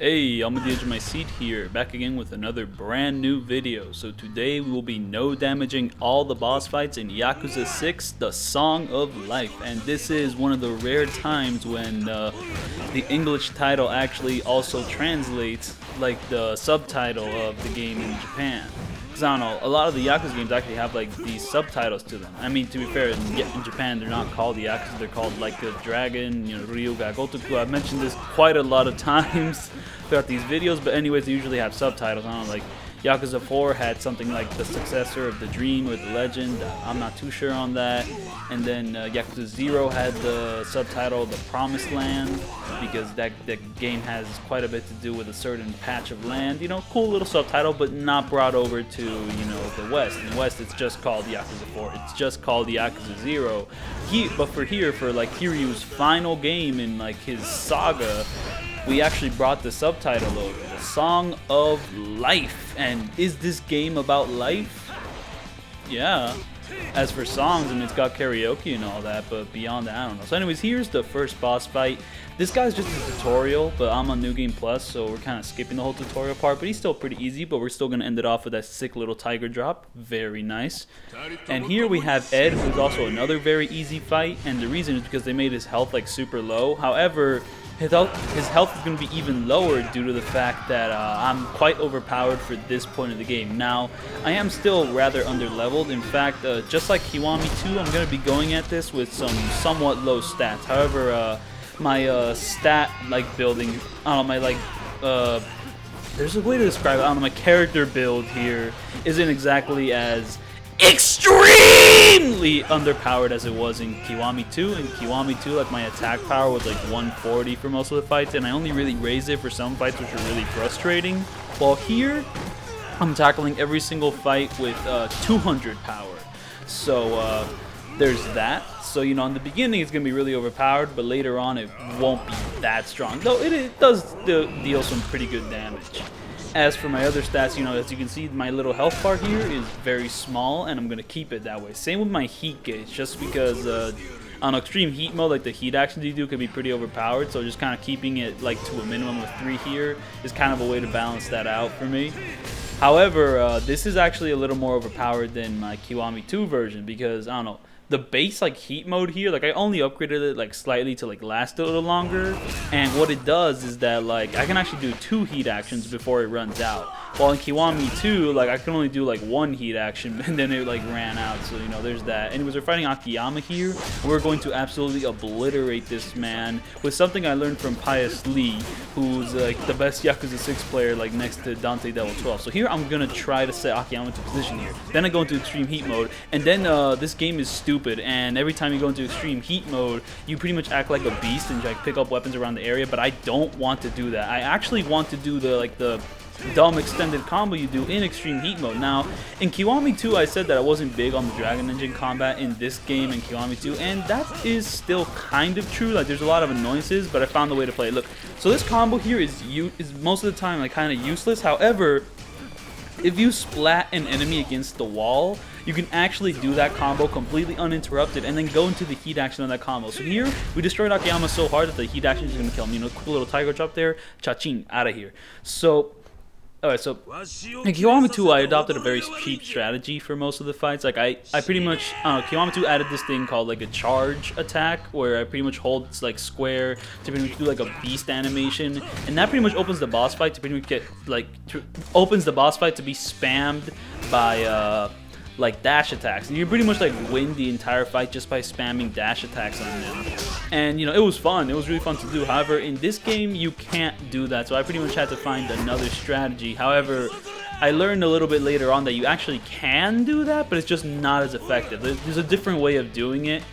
Hey, I'm on the edge of my seat here, back again with another brand new video. So today we will be no damaging all the boss fights in Yakuza 6, The Song of Life. And this is one of the rare times when the English title actually also translates like the subtitle of the game in Japan. Because I don't know, a lot of the Yakuza games actually have like these subtitles to them. I mean, to be fair, in Japan they're not called the Yakuza, they're called like the Dragon, Ryuga Gotoku. I've mentioned this quite a lot of times throughout these videos, but anyways, they usually have subtitles. I don't know, like Yakuza 4 had something like the successor of the Dream or the Legend. I'm not too sure on that. And then Yakuza 0 had the subtitle The Promised Land, because that game has quite a bit to do with a certain patch of land. You know, cool little subtitle, but not brought over to, the West. In the West, it's just called Yakuza 4. It's just called Yakuza 0. But for like Kiryu's final game in like his saga, we actually brought the subtitle over, The Song of Life. And is this game about life? Yeah. As for songs, I mean, it's got karaoke and all that, but beyond that, I don't know. So anyways, here's the first boss fight. This guy's just a tutorial, but I'm on New Game Plus, so we're kind of skipping the whole tutorial part, but he's still pretty easy, but we're still going to end it off with that sick little tiger drop. Very nice. And here we have Ed, who's also another very easy fight, and the reason is because they made his health like super low. However, his health is going to be even lower due to the fact that I'm quite overpowered for this point of the game. Now, I am still rather underleveled. In fact, just like Kiwami 2, I'm going to be going at this with some somewhat low stats. However, my stat building, I don't know, there's a way to describe it. I don't know, my character build here isn't exactly as extremely underpowered as it was in Kiwami 2. In Kiwami 2, like, my attack power was like 140 for most of the fights, and I only really raised it for some fights, which were really frustrating. While here, I'm tackling every single fight with 200 power. So there's that. So, in the beginning it's going to be really overpowered, but later on it won't be that strong. Though it does deal some pretty good damage. As for my other stats, as you can see, my little health bar here is very small, and I'm going to keep it that way. Same with my heat gauge, just because on extreme heat mode, like the heat actions you do can be pretty overpowered, so just kind of keeping it like to a minimum of 3 here is kind of a way to balance that out for me. However, this is actually a little more overpowered than my Kiwami 2 version, because, I don't know, the base heat mode here, I only upgraded it slightly to last a little longer, and what it does is that I can actually do 2 heat actions before it runs out. While in Kiwami 2, I can only do 1 heat action, and then it ran out. So there's that. Anyways, we're fighting Akiyama here. We're going to absolutely obliterate this man with something I learned from Pius Lee, who's the best Yakuza 6 player next to Dante Devil 12. So here I'm gonna try to set Akiyama into position here. Then I go into extreme heat mode, and then this game is stupid, and every time you go into extreme heat mode, you pretty much act like a beast and pick up weapons around the area. But I don't want to do that. I actually want to do the dumb extended combo you do in extreme heat mode. Now, in Kiwami 2, I said that I wasn't big on the Dragon Engine combat in this game in Kiwami 2, and that is still kind of true. There's a lot of annoyances, but I found a way to play it. Look, so this combo here is most of the time kind of useless. However, if you splat an enemy against the wall, you can actually do that combo completely uninterrupted and then go into the heat action on that combo. So here, we destroyed Akiyama so hard that the heat action is going to kill him. Cool little tiger drop there. Cha-ching, out of here. So, alright, so in Kiwami 2, I adopted a very cheap strategy for most of the fights. I pretty much, Kiwami 2 added this thing called a charge attack, where I pretty much hold square to pretty much do a beast animation, and that pretty much opens the boss fight to pretty much get opens the boss fight to be spammed by dash attacks, and you pretty much win the entire fight just by spamming dash attacks on them. And it was fun. It was really fun to do. However, in this game you can't do that, so I pretty much had to find another strategy. However, I learned a little bit later on that you actually can do that, but it's just not as effective. There's a different way of doing it,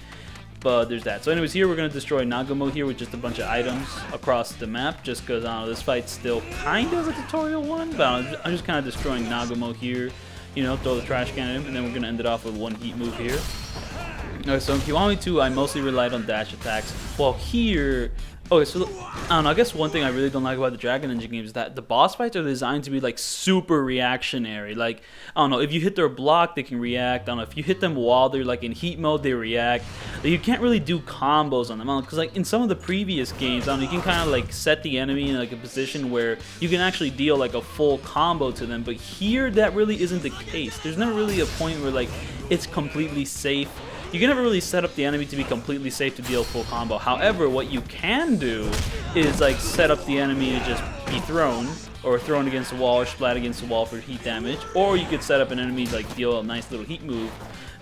but there's that. So anyways, here we're going to destroy Nagumo here with just a bunch of items across the map, just because this fight's still kind of a tutorial one, but I'm just kind of destroying Nagumo here. Throw the trash can at him, and then we're going to end it off with 1 heat move here. Alright, so in Kiwami 2, I mostly relied on dash attacks, while here, Okay, so I don't know. I guess one thing I really don't like about the Dragon Engine games is that the boss fights are designed to be like super reactionary. Like, I don't know, if you hit their block, they can react. I don't know, if you hit them while they're like in heat mode, they react. Like, you can't really do combos on them. Because like in some of the previous games, I don't know, you can kind of like set the enemy in like a position where you can actually deal like a full combo to them. But here, that really isn't the case. There's never really a point where like it's completely safe. You can never really set up the enemy to be completely safe to deal full combo. However, what you can do is like set up the enemy to just be thrown, or thrown against the wall, or splat against the wall for heat damage. Or you could set up an enemy to like deal a nice little heat move.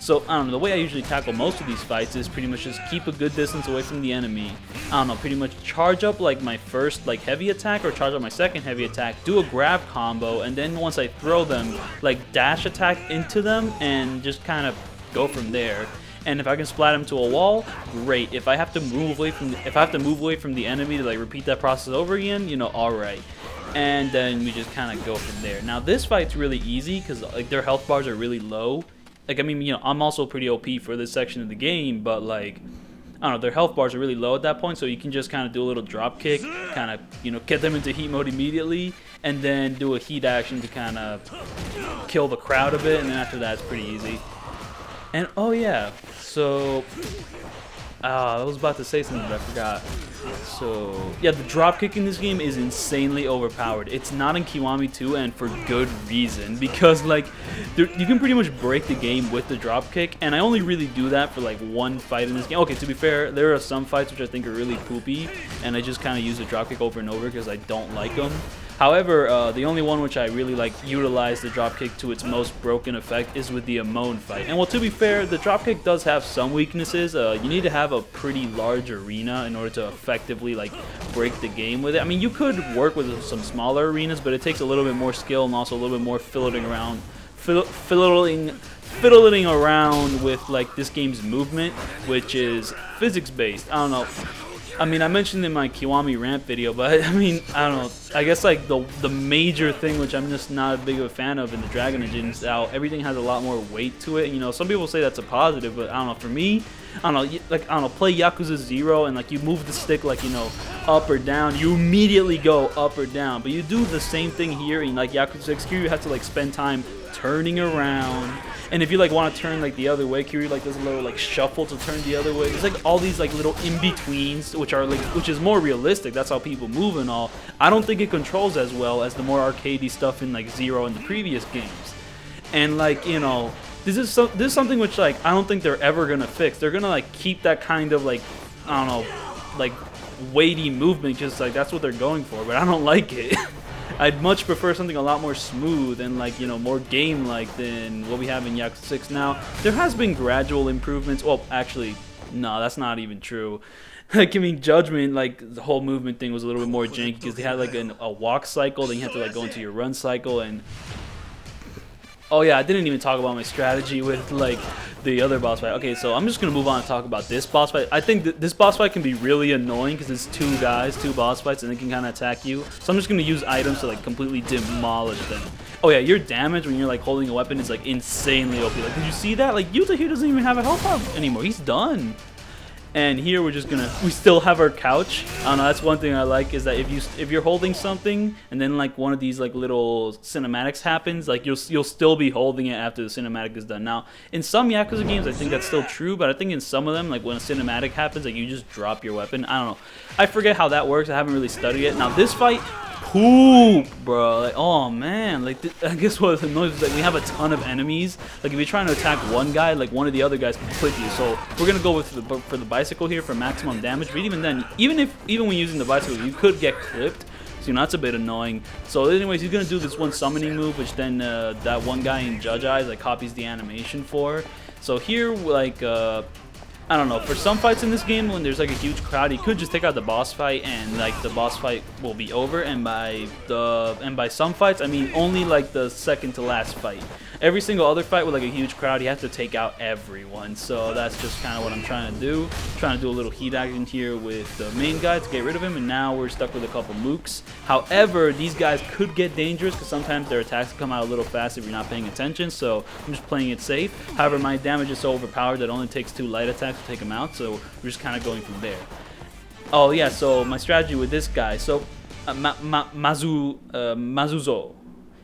So, I don't know, the way I usually tackle most of these fights is pretty much just keep a good distance away from the enemy. I don't know, pretty much charge up like my first like heavy attack, or charge up my second heavy attack, do a grab combo, and then once I throw them, like dash attack into them, and just kind of go from there. And if I can splat him to a wall, great. If I have to move away from the enemy to like repeat that process over again, you know, all right. And then we just kind of go from there. Now this fight's really easy because like their health bars are really low. Like, I mean, you know, I'm also pretty OP for this section of the game, but like, I don't know, their health bars are really low at that point, so you can just kind of do a little drop kick, kind of, you know, get them into heat mode immediately, and then do a heat action to kind of kill the crowd a bit, and then after that it's pretty easy. And oh yeah, so I was about to say something but I forgot. So yeah, the dropkick in this game is insanely overpowered. It's not in Kiwami 2, and for good reason, because like you can pretty much break the game with the dropkick, and I only really do that for like one fight in this game. Okay, to be fair, there are some fights which I think are really poopy, and I just kind of use the dropkick over and over because I don't like them. However, the only one which I really like utilize the dropkick to its most broken effect is with the Amon fight. And well, to be fair, the dropkick does have some weaknesses. You need to have a pretty large arena in order to effectively like break the game with it. I mean, you could work with some smaller arenas, but it takes a little bit more skill and also a little bit more fiddling around with like this game's movement, which is physics based. I don't know. I mean, I mentioned in my Kiwami rant video, but I mean, I don't know. I guess like the major thing which I'm just not a big of a fan of in the Dragon Engine is how everything has a lot more weight to it. You know, some people say that's a positive, but I don't know. For me, I don't know. Like, I don't know. Play Yakuza 0 and like you move the stick like, you know, up or down. You immediately go up or down, but you do the same thing here in like Yakuza 6. Here you have to like spend time turning around. And if you like want to turn like the other way, Kiryu like does a little like shuffle to turn the other way. There's like all these like little in-betweens which are like, which is more realistic. That's how people move and all. I don't think it controls as well as the more arcadey stuff in like Zero and the previous games. And like, you know, this is something which like I don't think they're ever gonna fix. They're gonna like keep that kind of like, I don't know, like weighty movement, just like that's what they're going for, but I don't like it. I'd much prefer something a lot more smooth and like, you know, more game-like than what we have in Yakuza 6 now. There has been gradual improvements. Well, actually, no, that's not even true. Like, I mean, Judgment, like, the whole movement thing was a little bit more janky because they had like a walk cycle, then you had to like go into your run cycle, and oh yeah, I didn't even talk about my strategy with like the other boss fight. Okay, so I'm just gonna move on and talk about this boss fight. I think this boss fight can be really annoying because it's two boss fights, and they can kind of attack you. So I'm just gonna use items to like completely demolish them. Oh yeah, your damage when you're like holding a weapon is like insanely OP. Like, did you see that? Like Yuta here doesn't even have a health bar anymore. He's done. And here we still have our couch. I don't know, that's one thing I like, is that if you're holding something and then like one of these like little cinematics happens, like you'll still be holding it after the cinematic is done. Now, in some Yakuza games I think that's still true, but I think in some of them, like when a cinematic happens, like you just drop your weapon. I don't know. I forget how that works. I haven't really studied it. Now this fight, poop, bro. Like, oh man, like I guess what annoys is like we have a ton of enemies. Like if you're trying to attack one guy, like one of the other guys can clip you. So we're gonna go with for the bicycle here for maximum damage. But even then, even when using the bicycle, you could get clipped. So you know, that's a bit annoying. So anyways, he's gonna do this one summoning move, which then that one guy in Judge Eyes like copies the animation for. So here, like I don't know, for some fights in this game when there's like a huge crowd, he could just take out the boss fight and like the boss fight will be over, and by some fights I mean only like the second to last fight. Every single other fight with like a huge crowd, you have to take out everyone. So that's just kind of what I'm trying to do. Trying to do a little heat action here with the main guy to get rid of him, and now we're stuck with a couple mooks. However, these guys could get dangerous because sometimes their attacks come out a little fast if you're not paying attention, so I'm just playing it safe. However, my damage is so overpowered that it only takes 2 light attacks to take him out, so we're just kind of going from there. Oh yeah, so my strategy with this guy, so Mazuzo.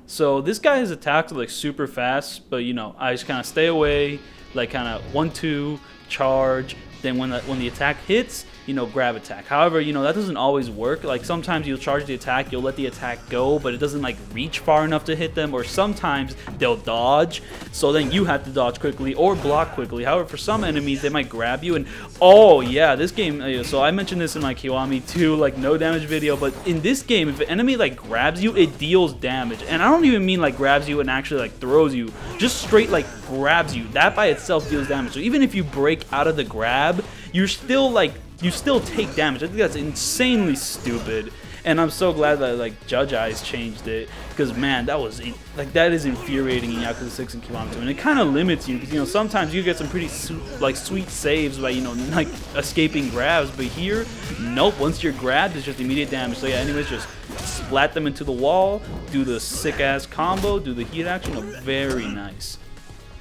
So this guy is attacked like super fast, but you know I just kind of stay away, like kind of 1-2 charge. Then when the attack hits, you know, grab attack. However, you know, that doesn't always work. Like sometimes you'll charge the attack, you'll let the attack go, but it doesn't like reach far enough to hit them, or sometimes they'll dodge, so then you have to dodge quickly or block quickly. However, for some enemies, they might grab you, and oh yeah, this game, so I mentioned this in my Kiwami 2, like no damage video, but in this game, if an enemy like grabs you, it deals damage. And I don't even mean like grabs you and actually like throws you, just straight like grabs you. That by itself deals damage. So even if you break out of the grab, you're still like, you still take damage. I think that's insanely stupid, and I'm so glad that like Judge Eyes changed it, because man, that was like, that is infuriating in Yakuza 6 and Kiwami 2, and it kind of limits you, because you know sometimes you get some pretty like sweet saves by, you know, like escaping grabs, but here, nope. Once you're grabbed, it's just immediate damage. So yeah, anyways, just splat them into the wall, do the sick ass combo, do the heat action. Very nice.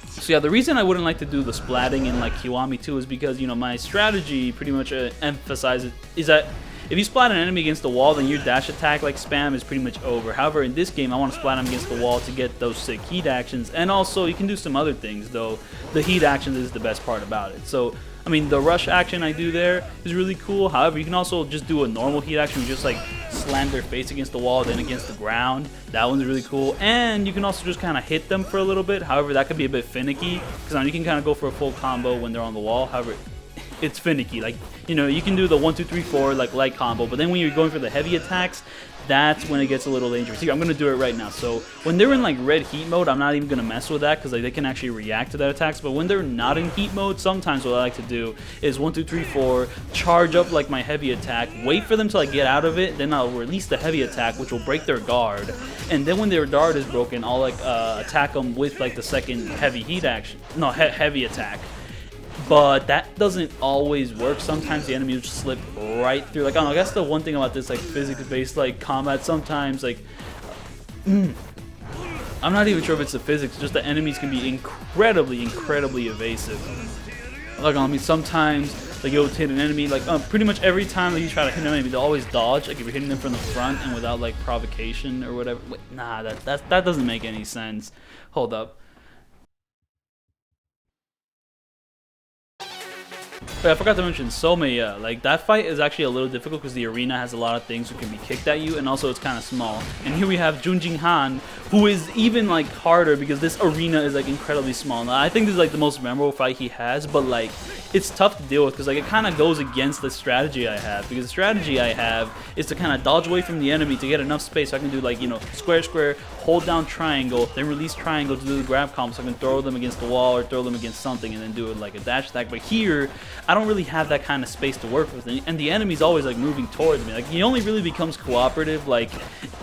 So yeah, the reason I wouldn't like to do the splatting in like Kiwami 2 is because, you know, my strategy pretty much emphasizes is that if you splat an enemy against the wall, then your dash attack like spam is pretty much over. However, in this game, I want to splat them against the wall to get those sick heat actions, and also you can do some other things, though the heat actions is the best part about it. So I mean, the rush action I do there is really cool. However, you can also just do a normal heat action, just like slam their face against the wall, then against the ground. That one's really cool. And you can also just kind of hit them for a little bit. However, that could be a bit finicky, because now you can kind of go for a full combo when they're on the wall. However, it's finicky. Like, you know, you can do the 1, 2, 3, 4 like light combo, but then when you're going for the heavy attacks, that's when it gets a little dangerous. Here, I'm going to do it right now. So when they're in like red heat mode, I'm not even going to mess with that, because like, they can actually react to that attacks. But when they're not in heat mode, sometimes what I like to do is 1, 2, 3, 4, charge up like my heavy attack, wait for them to like get out of it, then I'll release the heavy attack, which will break their guard. And then when their guard is broken, I'll like attack them with like the second heavy heat action. No, heavy attack. But that doesn't always work. Sometimes the enemy will just slip right through. Like, I don't know, I guess the one thing about this like physics-based like combat, sometimes like I'm not even sure if it's the physics, just the enemies can be incredibly evasive. Like, I mean, sometimes like you'll hit an enemy, like pretty much every time that you try to hit an enemy, they'll always dodge. Like if you're hitting them from the front and without like provocation or whatever. Wait, nah, that doesn't make any sense. Hold up. But I forgot to mention Someya. Like, that fight is actually a little difficult because the arena has a lot of things that can be kicked at you, and also it's kind of small. And here we have Joon-Gi Han, who is even like harder because this arena is like incredibly small. Now, I think this is like the most memorable fight he has, but like it's tough to deal with because like it kind of goes against the strategy I have. Because the strategy I have is to kind of dodge away from the enemy to get enough space so I can do like, you know, square, square, hold down triangle, then release triangle to do the grab combo so I can throw them against the wall or throw them against something and then do it like a dash attack. But here, I don't really have that kind of space to work with, and the enemy's always like moving towards me. Like, he only really becomes cooperative like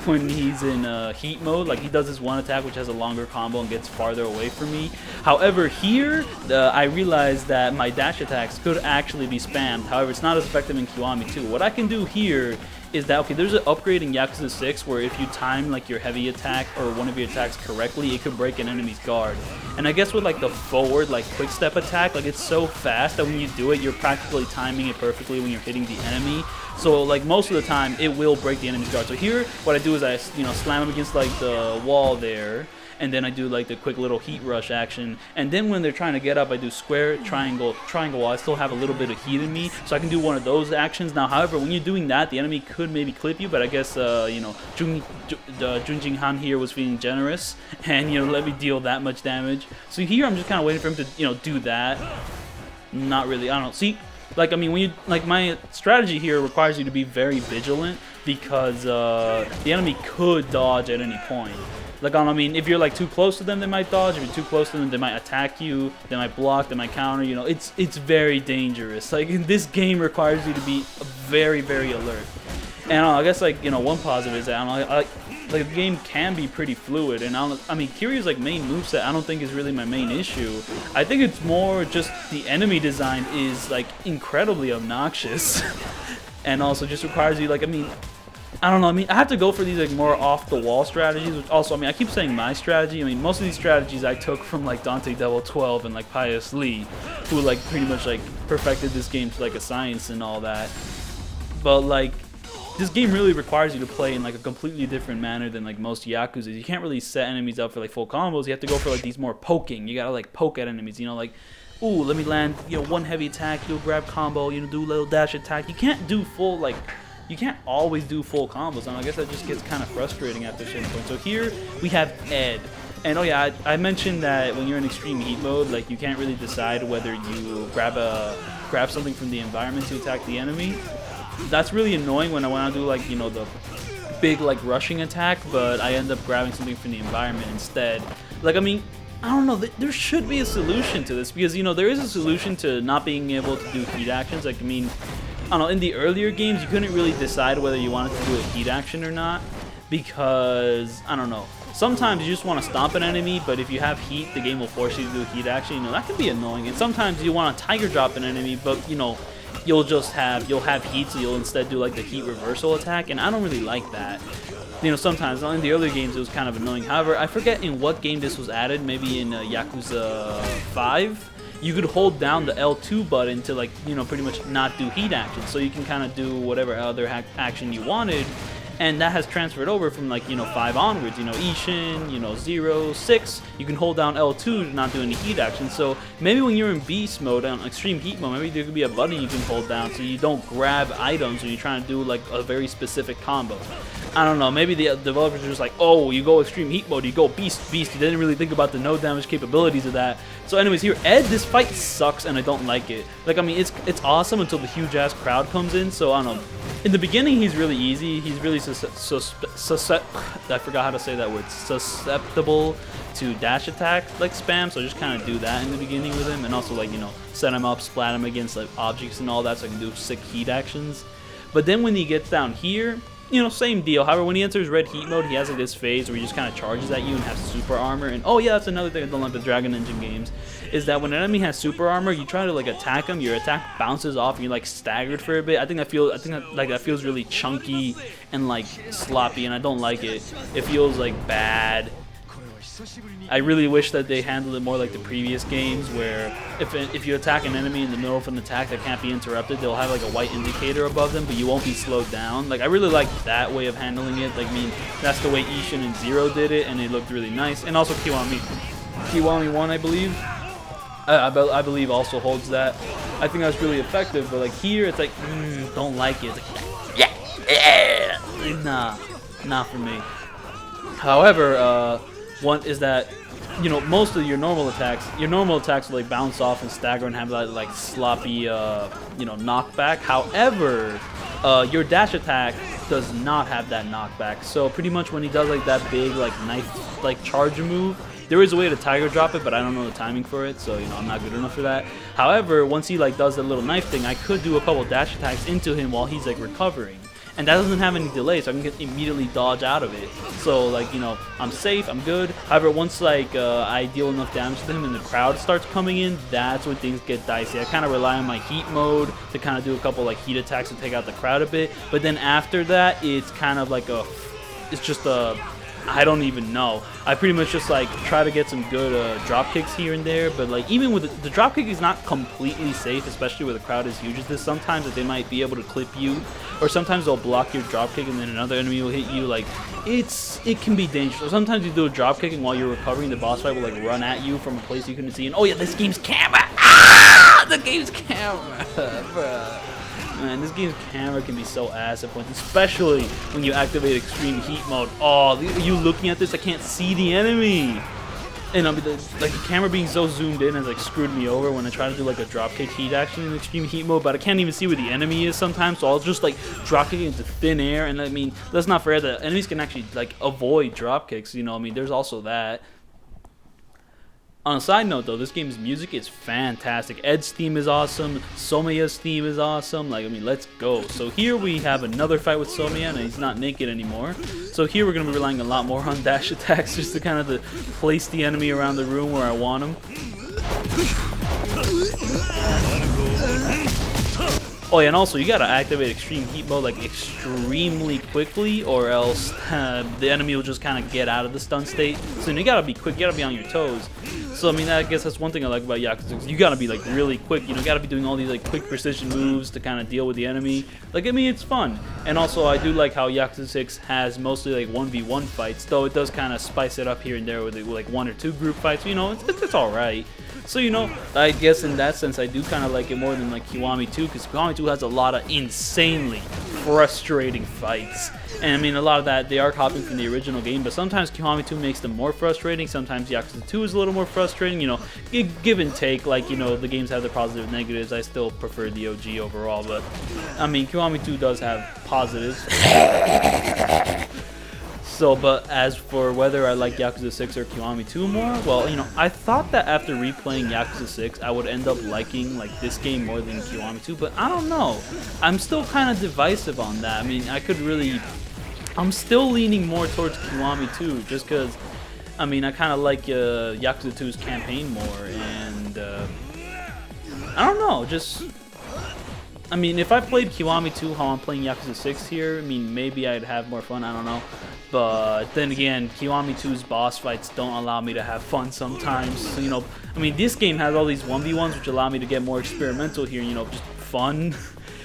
when he's in heat mode. Like, he does this one attack which has a longer combo and gets farther away from me. However, here I realized that my dash attacks could actually be spammed. However, it's not as effective in Kiwami 2. What I can do here is that, okay, there's an upgrade in Yakuza 6 where if you time like your heavy attack or one of your attacks correctly, it could break an enemy's guard. And I guess with like the forward like quick step attack, like it's so fast that when you do it, you're practically timing it perfectly when you're hitting the enemy. So like most of the time, it will break the enemy's guard. So here, what I do is I, you know, slam him against like the wall there, and then I do like the quick little heat rush action, and then when they're trying to get up, I do square, triangle, triangle while I still have a little bit of heat in me, so I can do one of those actions. Now, however, when you're doing that, the enemy could maybe clip you, but I guess, you know, Joon-Gi Han here was feeling generous, and, you know, let me deal that much damage. So here, I'm just kind of waiting for him to, you know, do that. Not really, I don't know. See, like, I mean, when you, like, my strategy here requires you to be very vigilant, because the enemy could dodge at any point. Like, I mean, if you're like too close to them, they might dodge. If you're too close to them, they might attack you. They might block. They might counter. You know, it's very dangerous. Like, this game requires you to be very alert. And I guess, like, you know, one positive is that like the game can be pretty fluid. And I mean, Kiryu's like main moveset I don't think is really my main issue. I think it's more just the enemy design is like incredibly obnoxious, and also just requires you, like, I mean, I don't know, I mean, I have to go for these like more off-the-wall strategies, which also, I mean, I keep saying my strategy. I mean, most of these strategies I took from like Dante Devil 12 and like Pius Lee, who like pretty much like perfected this game to like a science and all that. but like this game really requires you to play in like a completely different manner than like most Yakuza. You can't really set enemies up for like full combos. You have to go for like these more poking. You gotta like poke at enemies, you know, like, ooh, let me land, you know, one heavy attack, do a grab combo, you know, do a little dash attack. You can't do full, like, you can't always do full combos, and I guess that just gets kind of frustrating after a certain point. So here we have Ed. And oh yeah, I mentioned that when you're in extreme heat mode, like you can't really decide whether you grab something from the environment to attack the enemy. That's really annoying when I want to do like, you know, the big like rushing attack, but I end up grabbing something from the environment instead. Like, I mean, I don't know, there should be a solution to this, because, you know, there is a solution to not being able to do heat actions. Like, I mean, I don't know, in the earlier games you couldn't really decide whether you wanted to do a heat action or not, because, I don't know, sometimes you just want to stomp an enemy, but if you have heat, the game will force you to do a heat action. You know, that can be annoying. And sometimes you want to tiger drop an enemy, but, you know, you'll have heat, so you'll instead do like the heat reversal attack, and I don't really like that. You know, sometimes in the earlier games it was kind of annoying. However, I forget in what game this was added, maybe in Yakuza 5. You could hold down the L2 button to, like, you know, pretty much not do heat action, so you can kind of do whatever other action you wanted. And that has transferred over from, like, you know, 5 onwards. You know, Ishin, you know, 0, 6, you can hold down L2 to not do any heat action. So maybe when you're in beast mode, on extreme heat mode, maybe there could be a button you can hold down so you don't grab items when you're trying to do like a very specific combo. I don't know, maybe the developers are just like, oh, you go extreme heat mode, you go beast. You didn't really think about the no damage capabilities of that. So anyways, here, Ed, this fight sucks and I don't like it. Like, I mean, it's awesome until the huge ass crowd comes in, so I don't know. In the beginning, he's really easy. He's really I forgot how to say that word. Susceptible to dash attack, like spam. So just kind of do that in the beginning with him, and also, like, you know, set him up, splat him against like objects and all that, so I can do sick heat actions. But then when he gets down here, you know, same deal. However, when he enters red heat mode, he has like this phase where he just kind of charges at you and has super armor. And oh yeah, that's another thing I don't like the Dragon Engine games, is that when an enemy has super armor, you try to like attack him, your attack bounces off and you're like staggered for a bit. I think that feels really chunky and like sloppy, and I don't like it. It feels like bad. I really wish that they handled it more like the previous games, where if you attack an enemy in the middle of an attack that can't be interrupted, they'll have like a white indicator above them, but you won't be slowed down. Like, I really like that way of handling it. Like, I mean, that's the way Ishin and Zero did it, and it looked really nice. And also Kiwami 1, I believe. I believe also holds that. I think that's really effective, but like here, it's like, don't like it. It's like, nah for me. However, one is that, you know, most of your normal attacks will like bounce off and stagger and have that like sloppy, you know, knockback. However, your dash attack does not have that knockback. So pretty much when he does like that big like knife like charge move, there is a way to tiger drop it, but I don't know the timing for it, so, you know, I'm not good enough for that. However, once he like does that little knife thing, I could do a couple dash attacks into him while he's like recovering. And that doesn't have any delay, so I can immediately dodge out of it. So, like, you know, I'm safe, I'm good. However, once, like, I deal enough damage to him and the crowd starts coming in, that's when things get dicey. I kind of rely on my heat mode to kind of do a couple, like, heat attacks to take out the crowd a bit. But then after that, it's kind of like I don't even know. I pretty much just like try to get some good drop kicks here and there, but like even with the drop kick is not completely safe, especially where the crowd is huge as this. Sometimes that they might be able to clip you, or sometimes they'll block your drop kick and then another enemy will hit you. Like, it can be dangerous. Sometimes you do a drop kick and while you're recovering, the boss fight will like run at you from a place you couldn't see. And oh yeah, this game's camera. The game's camera, bruh. Man, this game's camera can be so ass at points, especially when you activate extreme heat mode. Oh, you looking at this, I can't see the enemy. And I mean, like, the camera being so zoomed in has like screwed me over when I try to do like a dropkick heat action in extreme heat mode, but I can't even see where the enemy is sometimes, so I'll just like dropkick into thin air. And I mean, that's not fair. The enemies can actually like avoid dropkicks, you know. I mean, there's also that. On a side note, though, this game's music is fantastic. Ed's theme is awesome. Someya's theme is awesome. Like, I mean, let's go. So here we have another fight with Someya, and he's not naked anymore. So here we're going to be relying a lot more on dash attacks just to kind of place the enemy around the room where I want him. Oh yeah, and also you gotta activate extreme heat mode like extremely quickly, or else the enemy will just kind of get out of the stun state. So you gotta be quick, you gotta be on your toes. So I mean, I guess that's one thing I like about Yakuza 6. You gotta be like really quick, you know, gotta be doing all these like quick precision moves to kind of deal with the enemy. Like, I mean, it's fun. And also I do like how Yakuza 6 has mostly like 1v1 fights, though it does kind of spice it up here and there with like 1 or 2 group fights. You know, it's alright. So, you know, I guess in that sense, I do kind of like it more than like Kiwami 2, because Kiwami 2 has a lot of insanely frustrating fights. And I mean, a lot of that, they are copying from the original game, but sometimes Kiwami 2 makes them more frustrating, sometimes Yakuza 2 is a little more frustrating, you know, give and take, like, you know, the games have their positives and negatives. I still prefer the OG overall, but, I mean, Kiwami 2 does have positives. So, but as for whether I like Yakuza 6 or Kiwami 2 more, well, you know, I thought that after replaying Yakuza 6, I would end up liking, like, this game more than Kiwami 2, but I don't know. I'm still kind of divisive on that. I mean, I'm still leaning more towards Kiwami 2, just because, I mean, I kind of like Yakuza 2's campaign more, and, I don't know, just... I mean, if I played Kiwami 2 how I'm playing Yakuza 6 here, I mean, maybe I'd have more fun, I don't know. But then again, Kiwami 2's boss fights don't allow me to have fun sometimes. So, you know, I mean, this game has all these 1v1s which allow me to get more experimental here, you know, just fun.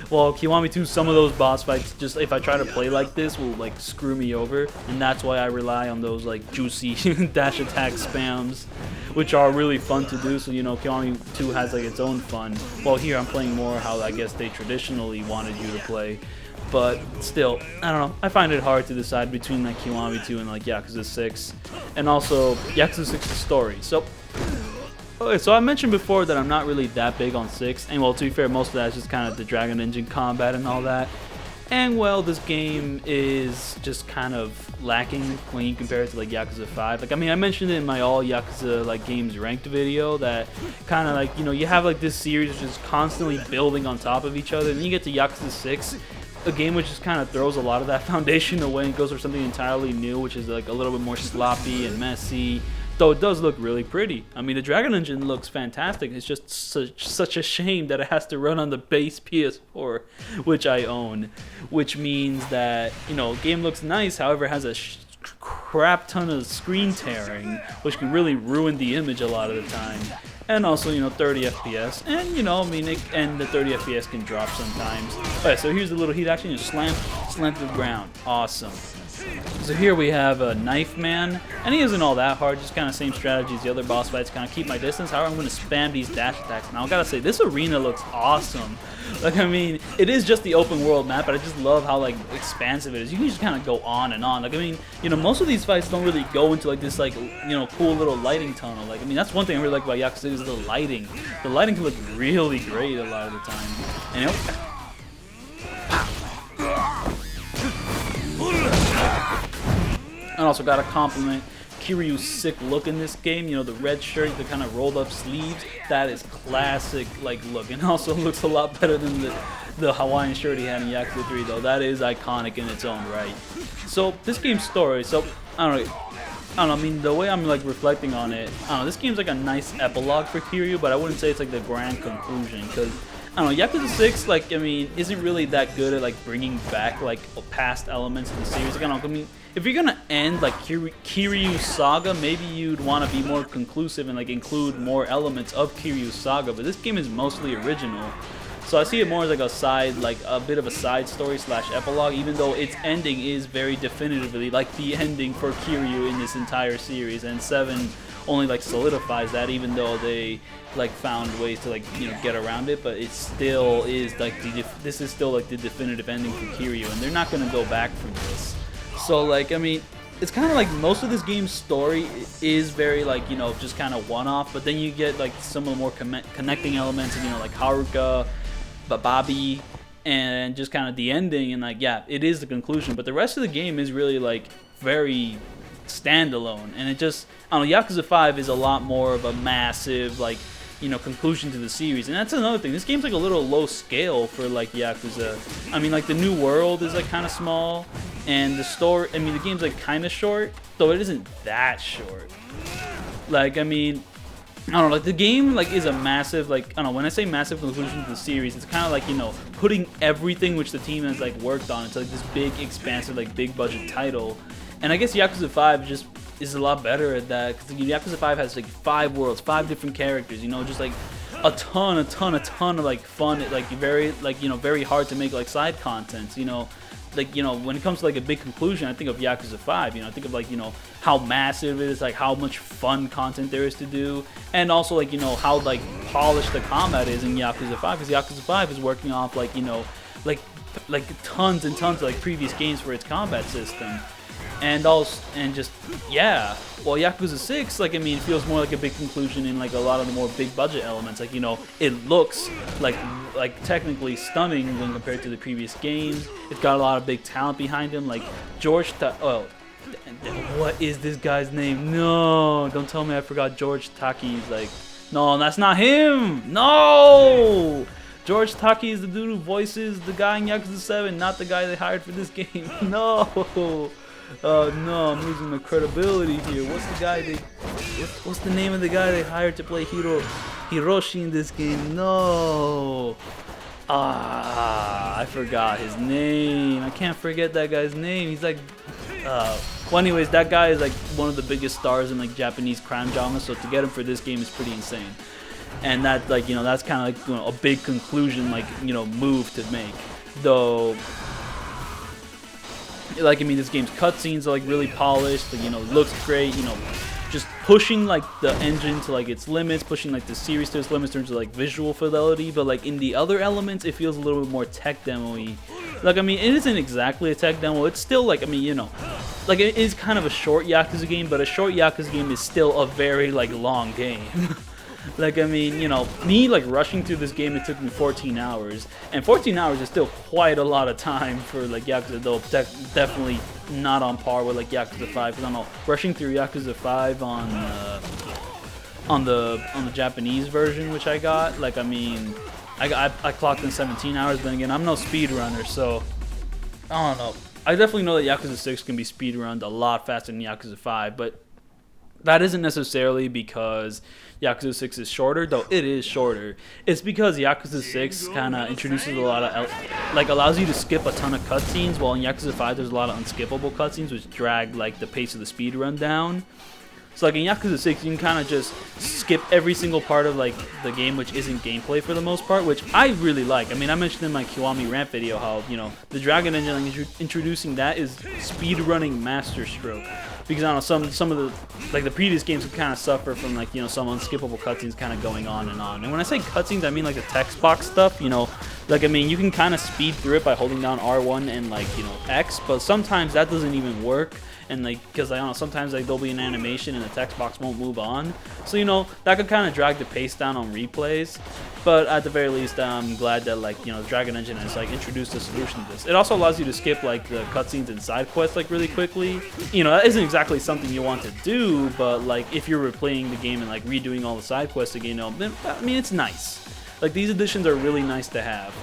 Well, Kiwami 2, some of those boss fights, just if I try to play like this, will like screw me over. And that's why I rely on those like juicy dash attack spams, which are really fun to do. So, you know, Kiwami 2 has like its own fun. Well, here I'm playing more how I guess they traditionally wanted you to play. But still, I don't know, I find it hard to decide between like Kiwami 2 and like Yakuza 6. And also, Yakuza 6's story. So, okay, so I mentioned before that I'm not really that big on 6. And well, to be fair, most of that is just kind of the Dragon Engine combat and all that. And well, this game is just kind of lacking when you compare it to like Yakuza 5. Like, I mean, I mentioned it in my all Yakuza like games ranked video that kind of like, you know, you have like this series which is constantly building on top of each other. And then you get to Yakuza 6, a game which just kind of throws a lot of that foundation away and goes for something entirely new, which is like a little bit more sloppy and messy. Though it does look really pretty. I mean, the Dragon Engine looks fantastic. It's just such a shame that it has to run on the base PS4, which I own. Which means that, you know, game looks nice, however, it has a crap ton of screen tearing, which can really ruin the image a lot of the time. And also, you know, 30 FPS. And, you know, I mean, and the 30 FPS can drop sometimes. Alright, so here's a little heat action. You slam to the ground. Awesome. So here we have a Knife Man, and he isn't all that hard, just kind of same strategy as the other boss fights, kind of keep my distance. However, I'm going to spam these dash attacks. Now, I gotta say, this arena looks awesome. Like, I mean, it is just the open world map, but I just love how, like, expansive it is. You can just kind of go on and on. Like, I mean, you know, most of these fights don't really go into, like, this, like, you know, cool little lighting tunnel. Like, I mean, that's one thing I really like about Yakuza is the lighting. The lighting can look really great a lot of the time. And, you know, and also gotta compliment Kiryu's sick look in this game. You know, the red shirt, the kind of rolled up sleeves, that is classic like look. And also looks a lot better than the Hawaiian shirt he had in Yakuza 3 though. That is iconic in its own right. So this game's story, so I don't know, I mean, the way I'm like reflecting on it, I don't know, this game's like a nice epilogue for Kiryu, but I wouldn't say it's like the grand conclusion, because I don't know, Yakuza 6, like, I mean, isn't really that good at, like, bringing back, like, past elements of the series. Like, I don't know, I mean, if you're gonna end, like, Kiryu's saga, maybe you'd want to be more conclusive and, like, include more elements of Kiryu's saga, but this game is mostly original. So I see it more as, like, a side, like, a bit of a side story slash epilogue, even though its ending is very definitively, like, the ending for Kiryu in this entire series, and 7 only like solidifies that, even though they like found ways to like, you know, get around it, but it still is like this is still like the definitive ending for Kiryu, and they're not gonna go back from this. So like, I mean, it's kind of like most of this game's story is very like, you know, just kind of one-off, but then you get like some of the more connecting elements, and you know, like Haruka, Bababi, and just kind of the ending, and like, yeah, it is the conclusion, but the rest of the game is really like very standalone, and it just, I don't know, Yakuza 5 is a lot more of a massive, like, you know, conclusion to the series, and that's another thing. This game's like a little low scale for like Yakuza. I mean, like the new world is like kind of small, and the story, I mean, the game's like kind of short, though it isn't that short. Like, I mean, I don't know, like the game like is a massive, like, I don't know, when I say massive conclusion to the series, it's kind of like, you know, putting everything which the team has like worked on into like this big, expansive, like big budget title. And I guess Yakuza 5 just is a lot better at that, because Yakuza 5 has like 5 worlds, 5 different characters, you know, just like a ton of like fun, like very, like, you know, very hard to make like side contents, you know. Like, you know, when it comes to like a big conclusion, I think of Yakuza 5, you know, I think of like, you know, how massive it is, like how much fun content there is to do, and also like, you know, how like polished the combat is in Yakuza 5, because Yakuza 5 is working off like, you know, like tons and tons of like previous games for its combat system. And also, and just, yeah, well, Yakuza 6, like, I mean, it feels more like a big conclusion in, like, a lot of the more big budget elements. Like, you know, it looks, like technically stunning when compared to the previous games. It's got a lot of big talent behind him, like, what is this guy's name? No, don't tell me I forgot George Taki's, like, no, that's not him! No! George Taki is the dude who voices the guy in Yakuza 7, not the guy they hired for this game. No! No, I'm losing my credibility here. What's the guy what's the name of the guy they hired to play Hiroshi in this game? No. I forgot his name. I can't forget that guy's name. He's like, well, anyways, that guy is like one of the biggest stars in like Japanese crime drama. So to get him for this game is pretty insane. And that, like, you know, that's kind of like, you know, a big conclusion, like, you know, move to make. Though, like, I mean, this game's cutscenes are like really polished, like, you know, looks great, you know, just pushing like the engine to like its limits, pushing like the series to its limits in terms of like visual fidelity. But like in the other elements, it feels a little bit more tech demo-y. Like, I mean, it isn't exactly a tech demo. It's still like, I mean, you know, like it is kind of a short Yakuza game, but a short Yakuza game is still a very like long game. Like, I mean, you know, me, like, rushing through this game, it took me 14 hours. And 14 hours is still quite a lot of time for, like, Yakuza, though definitely not on par with, like, Yakuza 5. Because, I don't know, rushing through Yakuza 5 on the Japanese version, which I got, like, I mean, I clocked in 17 hours. But again, I'm no speedrunner, so I don't know. I definitely know that Yakuza 6 can be speedrunned a lot faster than Yakuza 5, but that isn't necessarily because Yakuza 6 is shorter, though it is shorter. It's because Yakuza 6 kind of introduces a lot of, like, allows you to skip a ton of cutscenes, while in Yakuza 5 there's a lot of unskippable cutscenes, which drag, like, the pace of the speedrun down. So, like, in Yakuza 6, you can kind of just skip every single part of, like, the game, which isn't gameplay for the most part, which I really like. I mean, I mentioned in my Kiwami rant video how, you know, the Dragon Engine, like, introducing that is speedrunning masterstroke. Because, I don't know, some of the, like, the previous games would kind of suffer from, like, you know, some unskippable cutscenes kind of going on. And when I say cutscenes, I mean, like, the text box stuff, you know. Like, I mean, you can kind of speed through it by holding down R1 and, like, you know, X, but sometimes that doesn't even work. And, like, because, I don't know, sometimes, like, there'll be an animation and the text box won't move on. So, you know, that could kind of drag the pace down on replays. But at the very least, I'm glad that, like, you know, Dragon Engine has, like, introduced a solution to this. It also allows you to skip, like, the cutscenes and side quests, like, really quickly. You know, that isn't exactly something you want to do, but, like, if you're replaying the game and, like, redoing all the side quests again, you know, then, I mean, it's nice. Like, these additions are really nice to have.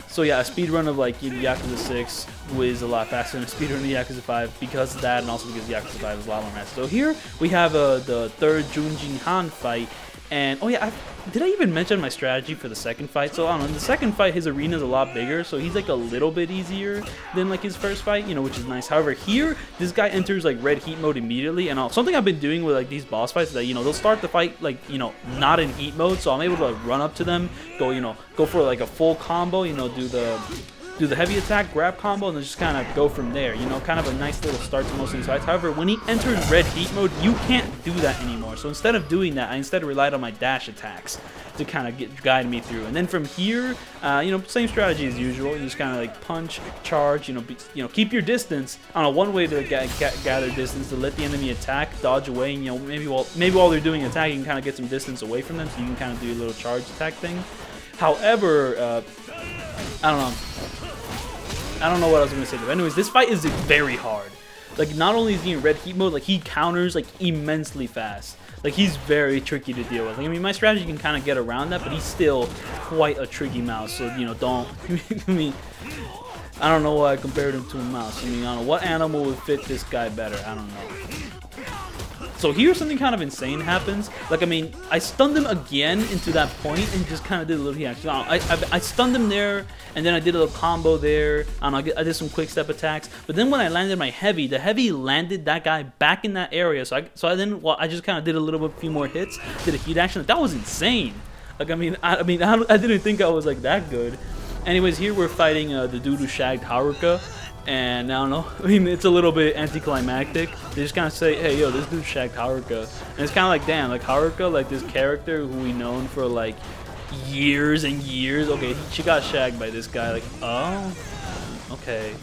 So yeah, a speedrun of like Yakuza 6 was a lot faster than a speedrun of Yakuza 5 because of that, and also because Yakuza 5 is a lot more massive. So here we have the third Joon-Gi Han fight, and oh yeah, did I even mention my strategy for the second fight? So I don't know, in the second fight his arena is a lot bigger, so he's like a little bit easier than like his first fight, you know, which is nice. However, here this guy enters like red heat mode immediately, and something I've been doing with like these boss fights is that, you know, they'll start the fight like, you know, not in heat mode, so I'm able to like, run up to them, go for like a full combo, you know, do the heavy attack, grab combo, and then just kind of go from there. You know, kind of a nice little start to most of these fights. However, when he enters red heat mode, you can't do that anymore. So instead of doing that, I instead relied on my dash attacks to kind of guide me through. And then from here, you know, same strategy as usual. You just kind of like punch, charge, you know, keep your distance. I don't know, one way to gather distance to let the enemy attack, dodge away, and, you know, maybe while they're doing attack, you can kind of get some distance away from them, so you can kind of do a little charge attack thing. However, I don't know what I was going to say, but anyways, this fight is very hard. Like, not only is he in red heat mode, like, he counters, like, immensely fast. Like, he's very tricky to deal with. Like, I mean, my strategy can kind of get around that, but he's still quite a tricky mouse. So, you know, I mean, I don't know why I compared him to a mouse. I mean, I don't know what animal would fit this guy better. I don't know. So here something kind of insane happens. Like, I mean, I stunned him again into that point and just kind of did a little reaction. I stunned him there, and then I did a little combo there. I don't know, I did some quick step attacks. But then when I landed my heavy, the heavy landed that guy back in that area. So I just kind of did a little bit, few more hits, did a heat action. Like, that was insane. Like, I didn't think I was like that good. Anyways, here we're fighting the dude who shagged Haruka. And I don't know, I mean, it's a little bit anticlimactic. They just kind of say, hey, yo, this dude shagged Haruka. And it's kind of like, damn, like Haruka, like this character who we known for like years and years. Okay, she got shagged by this guy. Like, oh, okay.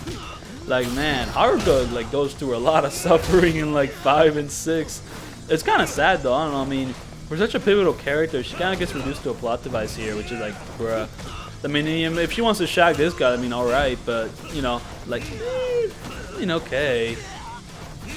Like, man, Haruka like goes through a lot of suffering in like 5 and 6. It's kind of sad though. I don't know. I mean, for such a pivotal character, she kind of gets reduced to a plot device here, which is like, bruh. I mean, if she wants to shag this guy, I mean, alright, but, you know, like, I mean, okay.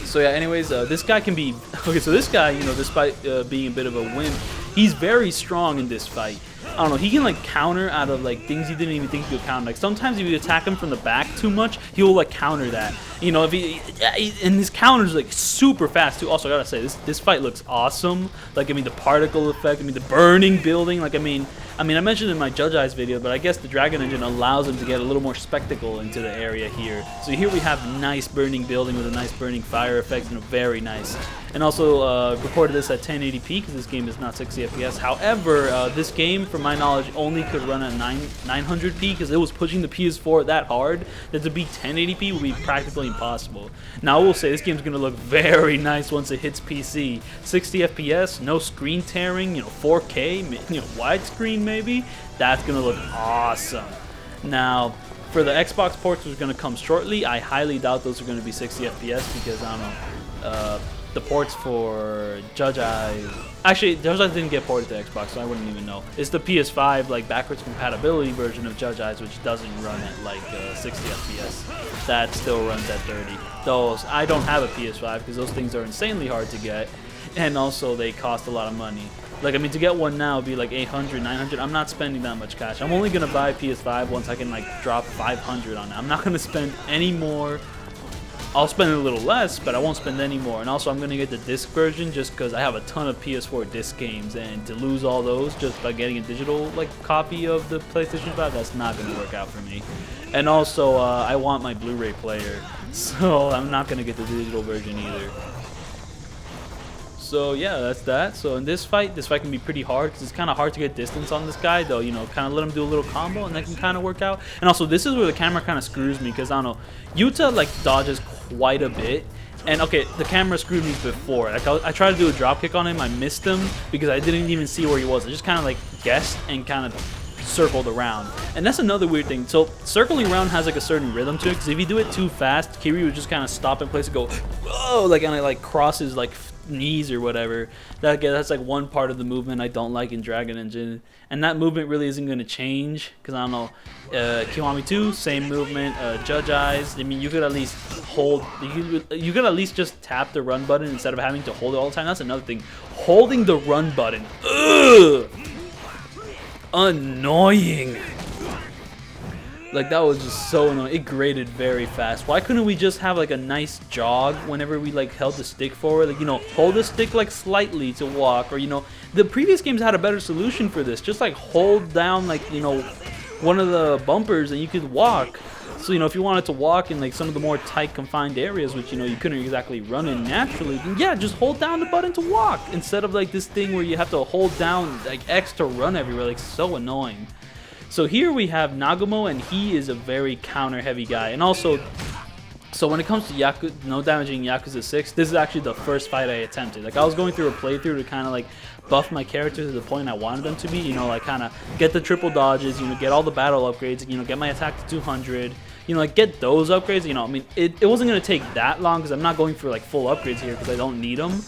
So, yeah, anyways, this guy can be, okay, so this guy, you know, despite being a bit of a wimp, he's very strong in this fight. I don't know, he can, like, counter out of, like, things you didn't even think he could counter. Like, sometimes if you attack him from the back too much, he will, like, counter that. You know, and his counter's, like, super fast, too. Also, I gotta say, this fight looks awesome. Like, I mean, the particle effect, I mean, the burning building, like, I mean, I mentioned in my Judge Eyes video, but I guess the Dragon Engine allows him to get a little more spectacle into the area here. So here we have nice burning building with a nice burning fire effect, and very nice. And also recorded this at 1080p because this game is not 60 FPS. However, this game, from my knowledge, only could run at 900p because it was pushing the PS4 that hard that to beat 1080p would be practically impossible. Now I will say this game's going to look very nice once it hits PC. 60 FPS, no screen tearing, you know, 4K, you know, widescreen maybe. That's going to look awesome. Now, for the Xbox ports, which are going to come shortly, I highly doubt those are going to be 60 FPS because, I don't know, the ports for Judge Eyes... Actually, Judge Eyes didn't get ported to Xbox, so I wouldn't even know. It's the PS5, like, backwards compatibility version of Judge Eyes, which doesn't run at, like, 60 FPS. That still runs at 30. Those, I don't have a PS5 because those things are insanely hard to get, and also they cost a lot of money. Like, I mean, to get one now would be like 800, 900. I'm not spending that much cash. I'm only going to buy a PS5 once I can, like, drop 500 on it. I'm not going to spend any more. I'll spend a little less, but I won't spend any more. And also, I'm going to get the disc version just because I have a ton of PS4 disc games. And to lose all those just by getting a digital, like, copy of the PlayStation 5, that's not going to work out for me. And also, I want my Blu-ray player. So, I'm not going to get the digital version either. So yeah, that's that. So in this fight can be pretty hard because it's kind of hard to get distance on this guy, though. You know, kind of let him do a little combo and that can kind of work out. And also, this is where the camera kind of screws me because I don't know, Yuta like dodges quite a bit. And okay, the camera screwed me before. Like I tried to do a drop kick on him, I missed him because I didn't even see where he was. I just kind of like guessed and kind of circled around. And that's another weird thing. So circling around has like a certain rhythm to it because if you do it too fast, Kiryu would just kind of stop in place and go, whoa, like, and it like crosses like knees or whatever. That's like one part of the movement I don't like in Dragon Engine, and that movement really isn't going to change because I don't know. Kiwami 2, same movement. Judge Eyes, I mean, you could at least hold, you could at least just tap the run button instead of having to hold it all the time. That's another thing, holding the run button, ugh, annoying. Like, that was just so annoying. It grated very fast. Why couldn't we just have, like, a nice jog whenever we, like, held the stick forward? Like, you know, hold the stick, like, slightly to walk. Or, you know, the previous games had a better solution for this. Just, like, hold down, like, you know, one of the bumpers and you could walk. So, you know, if you wanted to walk in, like, some of the more tight, confined areas, which, you know, you couldn't exactly run in naturally, then, yeah, just hold down the button to walk. Instead of, like, this thing where you have to hold down, like, X to run everywhere. Like, so annoying. So here we have Nagumo, and he is a very counter-heavy guy. And also, so when it comes to no damaging Yakuza 6, this is actually the first fight I attempted. Like, I was going through a playthrough to kind of, like, buff my characters to the point I wanted them to be. You know, like, kind of get the triple dodges, you know, get all the battle upgrades, you know, get my attack to 200. You know, like, get those upgrades, you know, I mean, it wasn't going to take that long because I'm not going for, like, full upgrades here because I don't need them.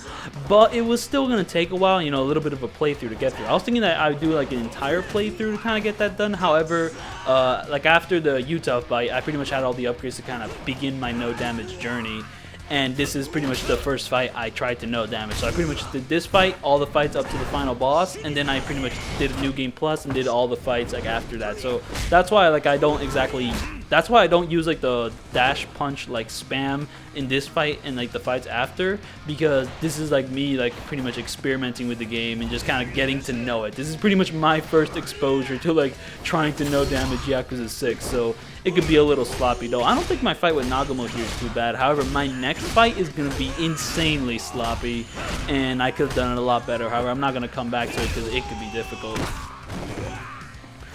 But it was still going to take a while, you know, a little bit of a playthrough to get through. I was thinking that I would do, like, an entire playthrough to kind of get that done. However, like, after the Yuta fight, I pretty much had all the upgrades to kind of begin my no-damage journey. And this is pretty much the first fight I tried to no damage. So I pretty much did this fight, all the fights up to the final boss, and then I pretty much did a New Game Plus and did all the fights, like, after that. So that's why, like, I don't exactly that's why I don't use like the dash punch like spam in this fight and like the fights after, because this is like me like pretty much experimenting with the game and just kind of getting to know it. This is pretty much my first exposure to like trying to no damage Yakuza 6, so it could be a little sloppy though. I don't think my fight with Nagumo here is too bad. However, my next fight is going to be insanely sloppy, and I could have done it a lot better. However, I'm not going to come back to it because it could be difficult.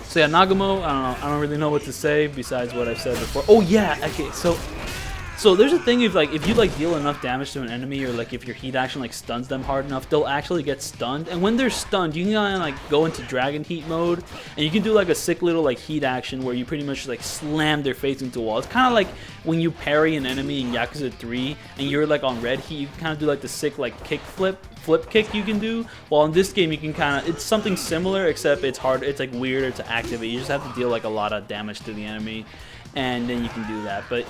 So yeah, Nagumo, I don't really know what to say besides what I've said before. Oh yeah, okay, so there's a thing if you like deal enough damage to an enemy, or like if your heat action like stuns them hard enough, they'll actually get stunned. And when they're stunned, you can kind of like go into dragon heat mode, and you can do like a sick little like heat action where you pretty much like slam their face into a wall. It's kind of like when you parry an enemy in Yakuza 3 and you're like on red heat, you can kind of do like the sick like flip kick you can do. Well, in this game you can kind of, it's something similar, except it's hard, it's like weirder to activate. You just have to deal like a lot of damage to the enemy, and then you can do that. But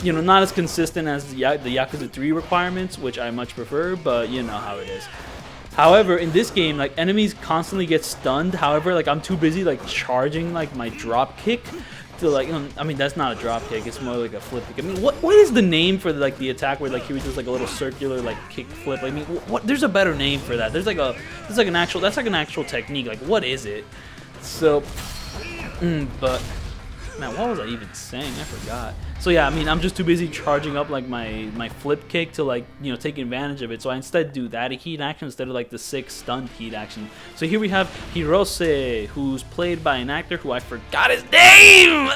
you know, not as consistent as the Yakuza 3 requirements, which I much prefer, but you know how it is. However, in this game, like enemies constantly get stunned. However, like I'm too busy like charging like my drop kick to like, I mean that's not a drop kick, it's more like a flip kick. I mean, what is the name for like the attack where like he does like a little circular like kick flip? I mean, what? There's a better name for that. There's like an actual technique. Like what is it? So, but man, what was I even saying? I forgot. So yeah, I mean, I'm just too busy charging up like my flip kick to like, you know, take advantage of it. So I instead do that heat action instead of like the sick stunned heat action. So here we have Hirose, who's played by an actor who I forgot his name.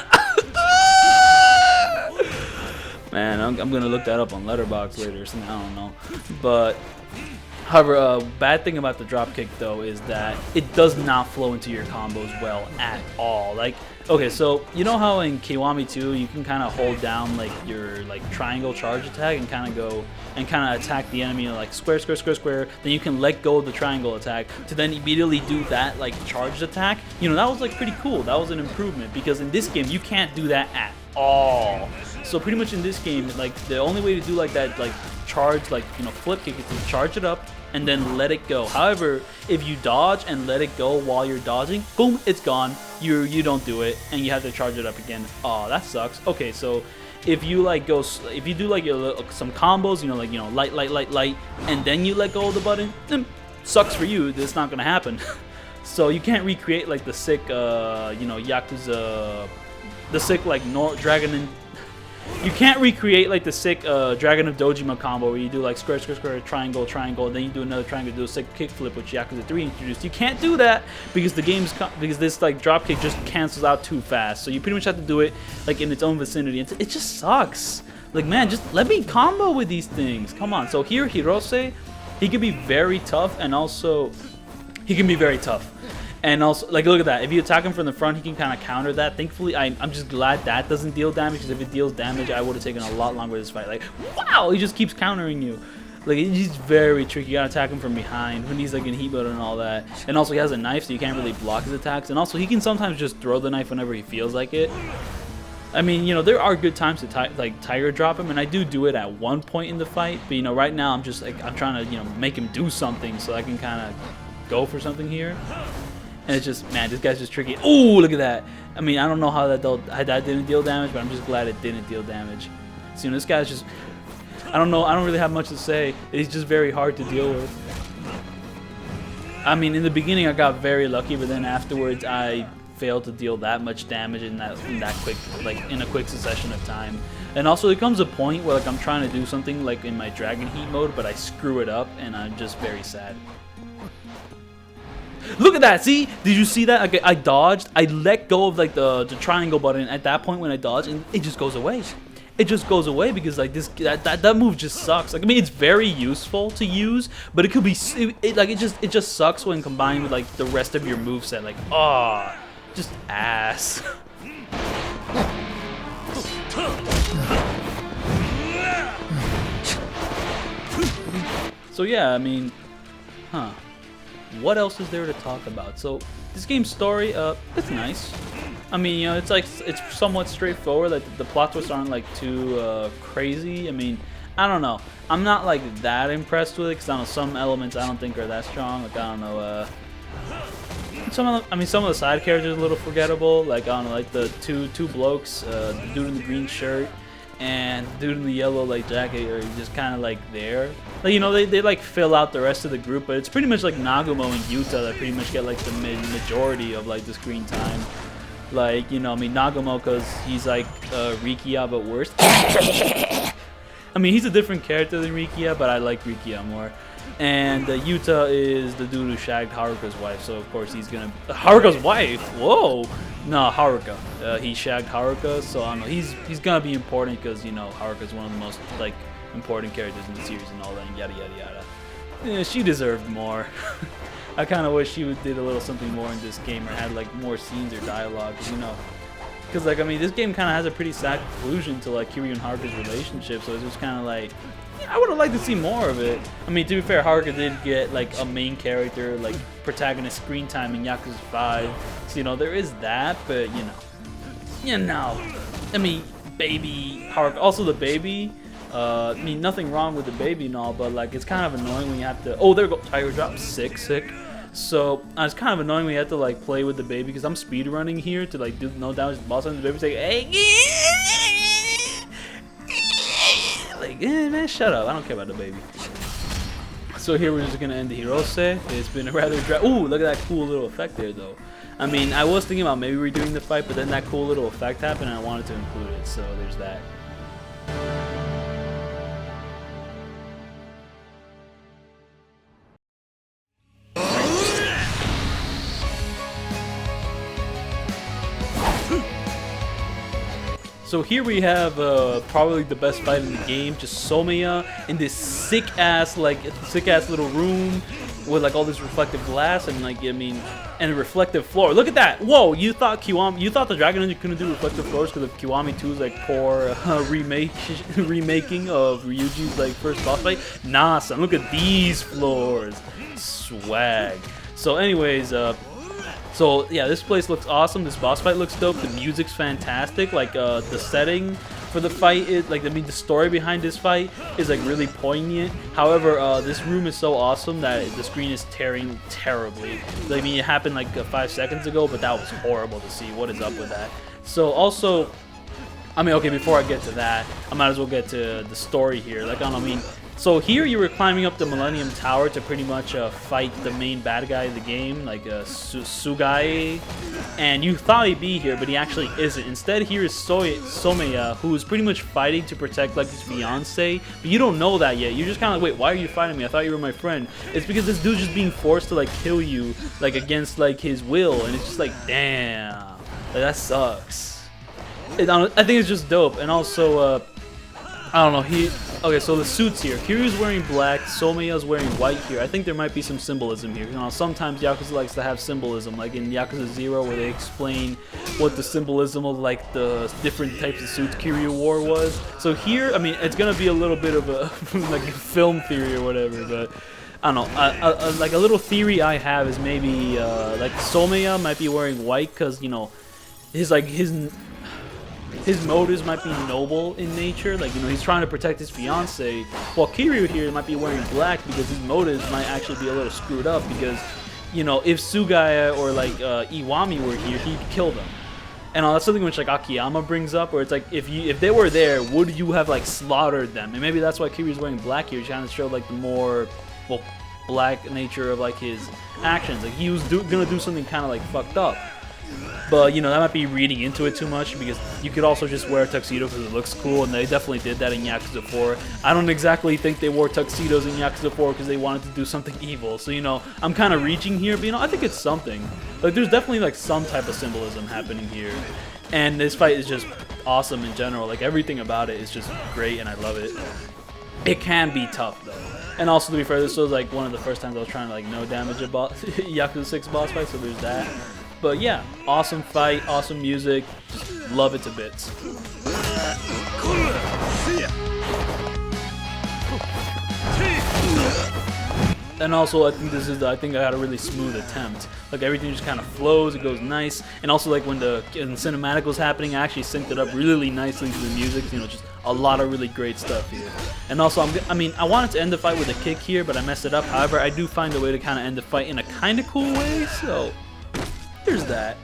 Man, I'm gonna look that up on Letterboxd later or something. I don't know, but. However, bad thing about the dropkick though is that it does not flow into your combos well at all. Like, okay, so you know how in Kiwami 2 you can kind of hold down like your like triangle charge attack and kind of go and kind of attack the enemy like square, square, square, square. Then you can let go of the triangle attack to then immediately do that like charged attack. You know, that was like pretty cool. That was an improvement, because in this game you can't do that at all. So pretty much in this game, like the only way to do like that like charge, like, you know, flip kick is to charge it up and then let it go. However, if you dodge and let it go while you're dodging, boom, it's gone. You don't do it, and you have to charge it up again. Oh, that sucks. Okay, so if you like if you do like some combos, you know, like, you know, light, and then you let go of the button, then sucks for you. That's not gonna happen. So you can't recreate like the sick, you know, Yakuza, the sick like Dragon and. You can't recreate like the sick Dragon of Dojima combo where you do like square, square, square, triangle, triangle, and then you do another triangle, do a sick kickflip, which Yakuza 3 introduced. You can't do that because because this like drop kick just cancels out too fast. So you pretty much have to do it like in its own vicinity. It just sucks. Like, man, just let me combo with these things. Come on. So here, Hirose, he can be very tough, and also he can be very tough. And also, like, look at that. If you attack him from the front, he can kind of counter that. Thankfully, I'm just glad that doesn't deal damage, because if it deals damage, I would have taken a lot longer this fight. Like, wow, he just keeps countering you. Like, he's very tricky. You gotta attack him from behind when he's like in heat mode and all that. And also, he has a knife, so you can't really block his attacks. And also, he can sometimes just throw the knife whenever he feels like it. I mean, you know, there are good times to like tiger drop him, and I do it at one point in the fight. But you know, right now I'm just like, I'm trying to, you know, make him do something so I can kind of go for something here. And it's just, man, this guy's just tricky. Ooh, look at that. I mean, I don't know how that didn't deal damage, but I'm just glad it didn't deal damage. So, you know, this guy's just, I don't know, I don't really have much to say. He's just very hard to deal with. I mean, in the beginning I got very lucky, but then afterwards I failed to deal that much damage in that quick, like in a quick succession of time. And also there comes a point where like I'm trying to do something like in my Dragon Heat mode, but I screw it up, and I'm just very sad. Look at that! See? Did you see that? Okay, I dodged. I let go of like the triangle button at that point when I dodged, and it just goes away. It just goes away because like that move just sucks. Like, I mean, it's very useful to use, but it could be it just sucks when combined with like the rest of your moveset. Like, oh, just ass. So yeah, I mean, huh. What else is there to talk about? So this game's story, it's nice. I mean, you know, it's like, it's somewhat straightforward. Like the plot twists aren't like too crazy. I mean, I don't know. I'm not like that impressed with it, because I know some elements I don't think are that strong. Like, I don't know. some of the side characters are a little forgettable. Like I don't know, like the two blokes, the dude in the green shirt and the dude in the yellow like jacket are just kind of like there. Like you know, they like fill out the rest of the group, but it's pretty much like Nagumo and Yuta that pretty much get like the majority of like the screen time. Like you know, I mean Nagumo because he's like Rikiya but worse. I mean he's a different character than Rikiya, but I like Rikiya more. And Yuta is the dude who shagged Haruka's wife, so of course he's gonna... Haruka's wife? Whoa! No, Haruka. He shagged Haruka, so I don't know. He's gonna be important because, you know, Haruka's one of the most, like, important characters in the series and all that, and yada yada yada. Yeah, she deserved more. I kind of wish she did a little something more in this game or had, like, more scenes or dialogue, you know. Because, like, I mean, this game kind of has a pretty sad conclusion to, like, Kiryu and Haruka's relationship, so it's just kind of like... I would have liked to see more of it. I mean, to be fair, Haruka did get like a main character, like protagonist screen time in Yakuza 5. So, you know, there is that, but you know. I mean, baby Haruka, also the baby. I mean, nothing wrong with the baby and all, but like it's kind of annoying when you have to. Oh, there we go. Tiger drop, sick. So it's kind of annoying when you have to like play with the baby because I'm speed running here to like do no damage to the boss, and the baby's like, hey. Like, man, shut up. I don't care about the baby. So here we're just going to end the Hirose. It's been a rather ooh, look at that cool little effect there, though. I mean, I was thinking about maybe redoing the fight, but then that cool little effect happened, and I wanted to include it. So there's that. So here we have probably the best fight in the game, just Someya in this sick ass little room with like all this reflective glass and like I mean and a reflective floor. Look at that! Whoa, you thought the Dragon Ninja couldn't do reflective floors because of Kiwami 2's like poor remaking of Ryuji's like first boss fight? Nah, son, look at these floors. Swag. So anyways, so yeah, this place looks awesome. This boss fight looks dope. The music's fantastic. Like the setting for the fight is like, I mean, the story behind this fight is like really poignant. However, this room is so awesome that the screen is tearing terribly. I mean, it happened like 5 seconds ago, but that was horrible to see. What is up with that? So also, I mean, okay, before I get to that, I might as well get to the story here. Like, I don't know, I mean. So here you were climbing up the Millennium Tower to pretty much fight the main bad guy of the game, like Sugai, and you thought he'd be here, but he actually isn't. Instead, here is Someya, who is pretty much fighting to protect like his fiance, but you don't know that yet. You're just kind of like, wait, why are you fighting me? I thought you were my friend. It's because this dude's just being forced to like kill you, like against like his will, and it's just like, damn, like, that sucks. I think it's just dope, and also, I don't know, okay, so the suits here. Kiryu's wearing black, Someya's wearing white here. I think there might be some symbolism here. You know, sometimes Yakuza likes to have symbolism, like in Yakuza 0 where they explain what the symbolism of like the different types of suits Kiryu wore was. So here, I mean, it's gonna be a little bit of a like a film theory or whatever, but I don't know. Like a little theory I have is maybe like Someya might be wearing white because, you know, his motives might be noble in nature, like, you know, he's trying to protect his fiance, while Kiryu here might be wearing black because his motives might actually be a little screwed up because, you know, if Sugaya or like Iwami were here, he'd kill them. And that's something which like Akiyama brings up, where it's like, if they were there, would you have like slaughtered them? And maybe that's why Kiryu's wearing black here, trying to show like the more, well, black nature of like his actions. Like he was gonna do something kind of like fucked up. But, you know, that might be reading into it too much because you could also just wear a tuxedo because it looks cool, and they definitely did that in Yakuza 4. I don't exactly think they wore tuxedos in Yakuza 4 because they wanted to do something evil. So, you know, I'm kind of reaching here, but, you know, I think it's something. Like, there's definitely, like, some type of symbolism happening here. And this fight is just awesome in general. Like, everything about it is just great, and I love it. It can be tough, though. And also, to be fair, this was, like, one of the first times I was trying to, like, no damage a Yakuza 6 boss fight, so there's that. But yeah, awesome fight, awesome music, just love it to bits. And also, I think I had a really smooth attempt. Like everything just kind of flows, it goes nice. And also, like when the cinematic was happening, I actually synced it up really nicely to the music. You know, just a lot of really great stuff here. And also, I mean, I wanted to end the fight with a kick here, but I messed it up. However, I do find a way to kind of end the fight in a kind of cool way, so there's that.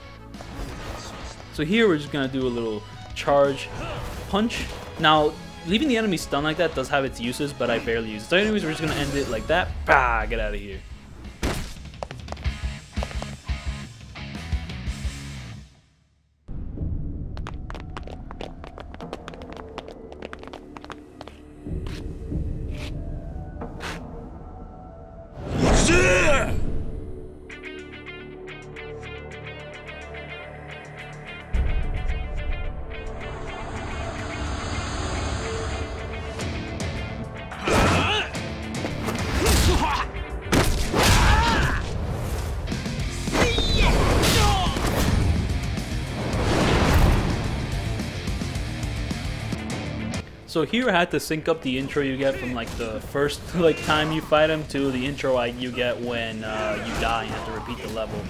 So here we're just gonna do a little charge punch. Now, leaving the enemy stunned like that does have its uses, but I barely use it. So anyways, we're just gonna end it like that. Bah, get out of here. So here I had to sync up the intro you get from like the first time you fight him to the intro you get when you die and you have to repeat the level.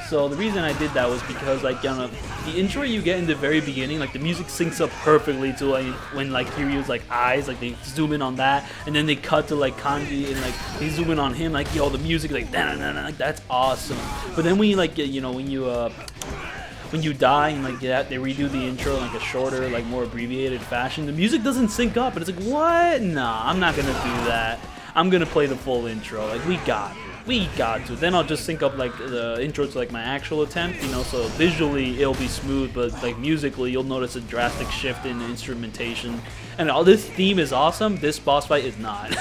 So the reason I did that was because like the intro you get in the very beginning, like the music syncs up perfectly to like when like Kiryu's like eyes, like they zoom in on that, and then they cut to like Kanji and like they zoom in on him, like yo, the music like like that's awesome. But then when you like get, when you die and like they redo the intro in like a shorter, like more abbreviated fashion, the music doesn't sync up, and it's like, what? Nah, I'm not gonna do that. I'm gonna play the full intro. Like we got to. Then I'll just sync up like the intro to like my actual attempt, so visually it'll be smooth, but like musically you'll notice a drastic shift in instrumentation. And all this theme is awesome. This boss fight is not.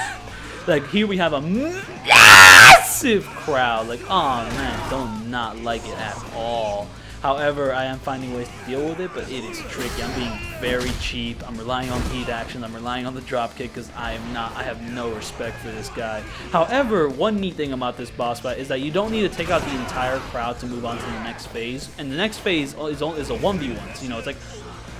Like here we have a massive crowd. Like, oh man, don't not like it at all. However, I am finding ways to deal with it, but it is tricky. I'm being very cheap. I'm relying on heat actions. I'm relying on the drop kick because I have no respect for this guy. However, one neat thing about this boss fight is that you don't need to take out the entire crowd to move on to the next phase. And the next phase is a 1v1. So, it's like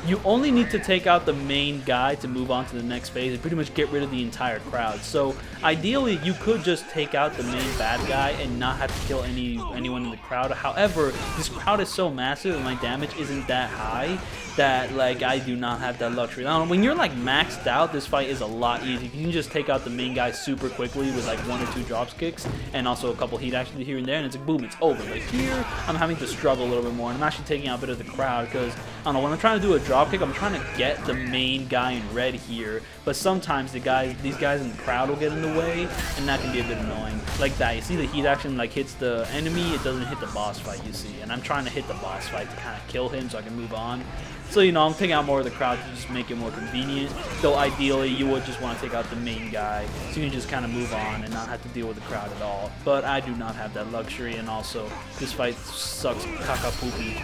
you only need to take out the main guy to move on to the next phase and pretty much get rid of the entire crowd. So ideally, you could just take out the main bad guy and not have to kill anyone in the crowd. However, this crowd is so massive and my damage isn't that high that like I do not have that luxury. Now, when you're like maxed out, this fight is a lot easier. You can just take out the main guy super quickly with like 1 or 2 drop kicks and also a couple heat actions here and there, and it's like boom, it's over. But here, I'm having to struggle a little bit more, and I'm actually taking out a bit of the crowd because I don't know, when I'm trying to do a drop kick, I'm trying to get the main guy in red here, but sometimes these guys in the crowd will get in the way, and that can be a bit annoying. Like that, you see the heat action like hits the enemy, it doesn't hit the boss fight, you see, and I'm trying to hit the boss fight to kind of kill him so I can move on. So, I'm taking out more of the crowd to just make it more convenient, though ideally you would just want to take out the main guy so you can just kind of move on and not have to deal with the crowd at all. But I do not have that luxury, and also this fight sucks caca poopy.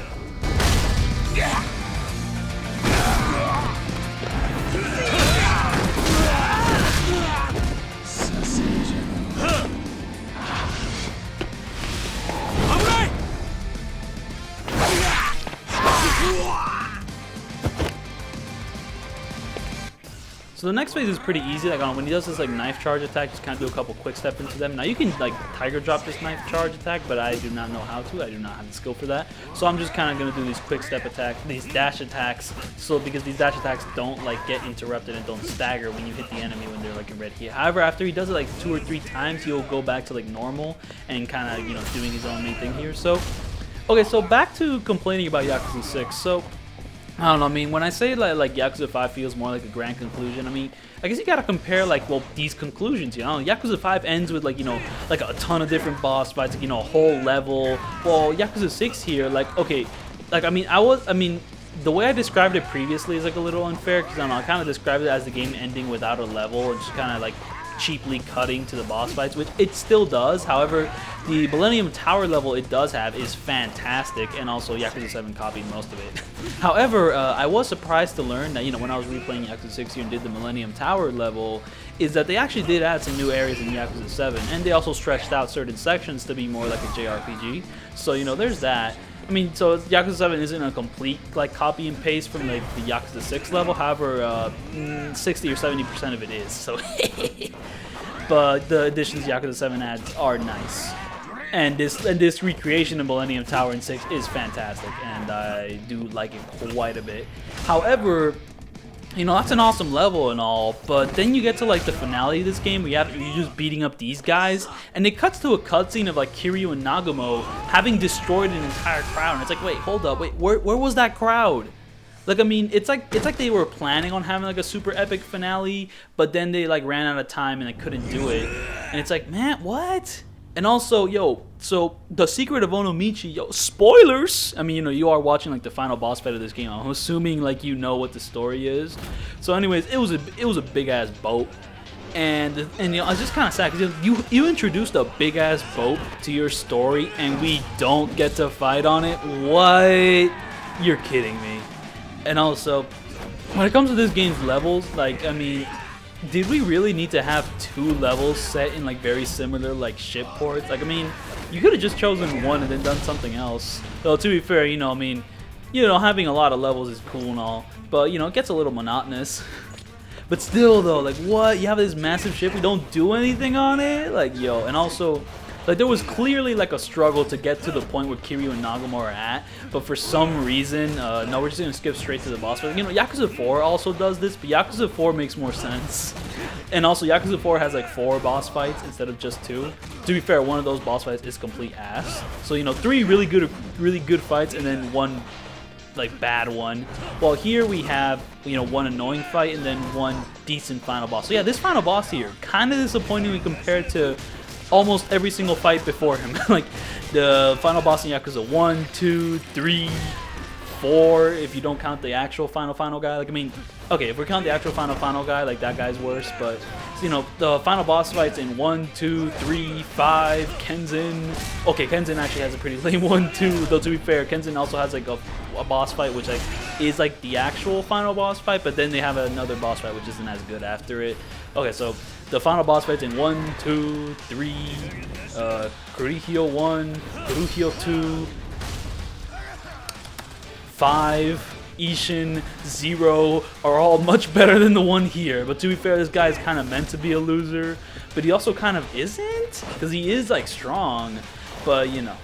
So the next phase is pretty easy. Like when he does this like knife charge attack, just kind of do a couple quick step into them. Now you can like tiger drop this knife charge attack, but I do not know how to. I do not have the skill for that. So I'm just kind of gonna do these quick step attacks, these dash attacks. So because these dash attacks don't like get interrupted and don't stagger when you hit the enemy when they're like in red heat. However, after he does it like 2 or 3 times, he'll go back to like normal and kind of doing his own main thing here. So okay, so back to complaining about Yakuza 6. So I don't know, I mean, when I say like Yakuza 5 feels more like a grand conclusion, I mean, I guess you gotta compare like, well, these conclusions, Yakuza 5 ends with like, like a ton of different boss fights, like, a whole level. Well, Yakuza 6 here, like, okay, like, I mean, the way I described it previously is like a little unfair, because I kind of described it as the game ending without a level, and just kind of like cheaply cutting to the boss fights, which it still does. However, the Millennium Tower level it does have is fantastic, and also Yakuza 7 copied most of it. However, I was surprised to learn that, when I was replaying Yakuza 6 here and did the Millennium Tower level, is that they actually did add some new areas in Yakuza 7, and they also stretched out certain sections to be more like a JRPG. So, there's that. I mean, so Yakuza 7 isn't a complete like copy and paste from like the Yakuza 6 level. However, 60 or 70% of it is. So, but the additions Yakuza 7 adds are nice, and this recreation of Millennium Tower in 6 is fantastic, and I do like it quite a bit. However, you know, that's an awesome level and all, but then you get to like the finale of this game where you're just beating up these guys, and it cuts to a cutscene of like Kiryu and Nagumo having destroyed an entire crowd, and it's like, wait, hold up, wait, where was that crowd? Like, I mean, it's like they were planning on having like a super epic finale, but then they like ran out of time and they couldn't do it, and it's like, man, what? And also, yo, so the secret of Onomichi, yo, spoilers! I mean, you know, you are watching like the final boss fight of this game. I'm assuming like you know what the story is. So, anyways, it was a big ass boat, and you know, I was just kind of sad because you introduced a big ass boat to your story, and we don't get to fight on it. What? You're kidding me. And also, when it comes to this game's levels, like, I mean, did we really need to have 2 levels set in like very similar like ship ports? Like, I mean, you could have just chosen one and then done something else. Though, to be fair, you know, I mean, you know, having a lot of levels is cool and all, but you know, it gets a little monotonous. But still, though, like, what? You have this massive ship, we don't do anything on it? Like, yo, and also, like, there was clearly like a struggle to get to the point where Kiryu and Nagumo are at, but for some reason, no, we're just gonna skip straight to the boss fight. You know, Yakuza 4 also does this, but Yakuza 4 makes more sense. And also, Yakuza 4 has like 4 boss fights instead of just 2. To be fair, one of those boss fights is complete ass. So, you know, 3 really good fights, and then 1 like bad one. Well, here we have, you know, 1 annoying fight and then 1 decent final boss. So yeah, this final boss here, kind of disappointing when compared to almost every single fight before him. Like the final boss in Yakuza 1, 2, 3, 4, if you don't count the actual final guy. Like, I mean, okay, if we count the actual final guy, like that guy's worse, but you know, the final boss fights in 1, 2, 3, 5, Kenzin. Okay, Kenzin actually has a pretty lame one too, though to be fair, Kenzin also has like a boss fight which like is like the actual final boss fight, but then they have another boss fight which isn't as good after it. Okay, so the final boss fights in 1, 2, 3, Kurihio 1, Kurihio 2, 5, Ishin, 0 are all much better than the one here. But to be fair, this guy is kind of meant to be a loser, but he also kind of isn't, because he is like strong. But you know,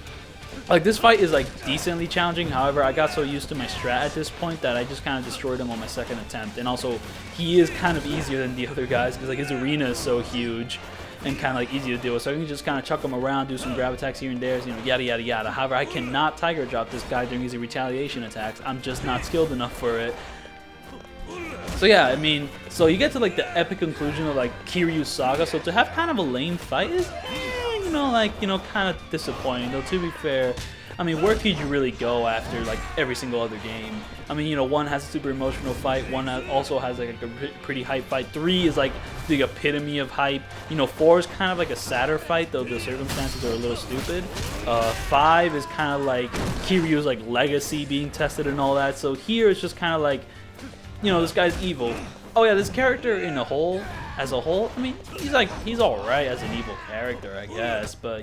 like this fight is like decently challenging. However, I got so used to my strat at this point that I just kind of destroyed him on my second attempt. And also, he is kind of easier than the other guys because like his arena is so huge and kind of like easy to deal with. So I can just kind of chuck him around, do some grab attacks here and there, you know, yada yada yada. However, I cannot tiger drop this guy during his retaliation attacks. I'm just not skilled enough for it. So yeah, I mean, so you get to like the epic conclusion of like Kiryu's saga. So to have kind of a lame fight is, you know, like, you know, kind of disappointing. Though to be fair, I mean, where could you really go after like every single other game? I mean, you know, 1 has a super emotional fight, 1 also has like a pretty hype fight, 3 is like the epitome of hype, you know, 4 is kind of like a sadder fight, though the circumstances are a little stupid. 5 is kind of like Kiryu's like legacy being tested and all that. So here it's just kind of like, you know, this guy's evil. Oh yeah, this character as a whole, I mean, he's alright as an evil character, I guess, but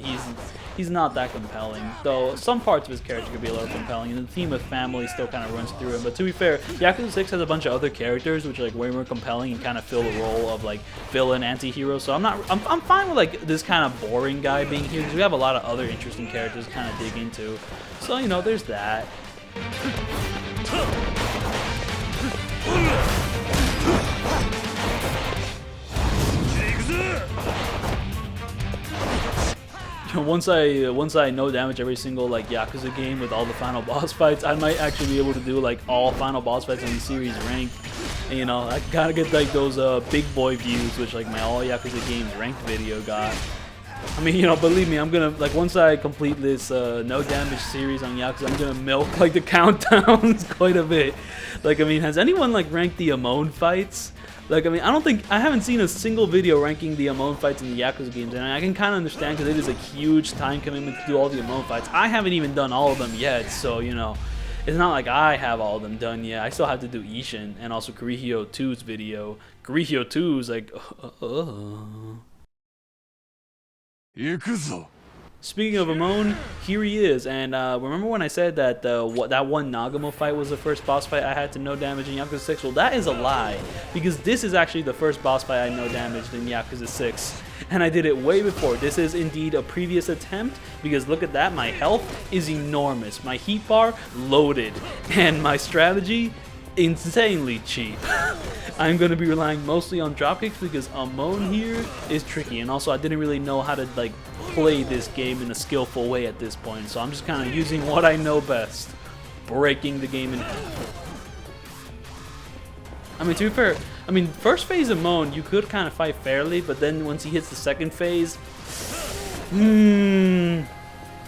he's not that compelling. Though some parts of his character could be a little compelling, and the theme of family still kind of runs through him. But to be fair, Yakuza 6 has a bunch of other characters which are like way more compelling and kind of fill the role of like villain, anti-hero. So I'm fine with like this kind of boring guy being here because we have a lot of other interesting characters to kind of dig into. So you know, there's that. Once I know damage every single like Yakuza game with all the final boss fights, I might actually be able to do like all final boss fights in the series ranked. And, you know, I gotta get like those big boy views, which like my all Yakuza games ranked video got. I mean, you know, believe me, I'm gonna like once I complete this no damage series on Yakuza, I'm gonna milk like the countdowns quite a bit. Like, I mean, has anyone like ranked the Amon fights? Like, I mean, I haven't seen a single video ranking the Amon fights in the Yakuza games, and I can kind of understand because it is a huge time commitment to do all the Amon fights. I haven't even done all of them yet, so, you know, it's not like I have all of them done yet. I still have to do Ishin and also Kurihio 2's video. Kurihio 2 is like, Yakuza. Speaking of Amon, here he is, and remember when I said that that one Nagumo fight was the first boss fight I had to no damage in Yakuza 6? Well, that is a lie, because this is actually the first boss fight I no damaged in Yakuza 6, and I did it way before. This is indeed a previous attempt, because look at that, my health is enormous, my heat bar loaded, and my strategy insanely cheap. I'm going to be relying mostly on dropkicks because Amon here is tricky, and also I didn't really know how to like play this game in a skillful way at this point, so I'm just kind of using what I know best, breaking the game in half. I mean, to be fair, I mean, first phase of Amon, you could kind of fight fairly, but then once he hits the second phase,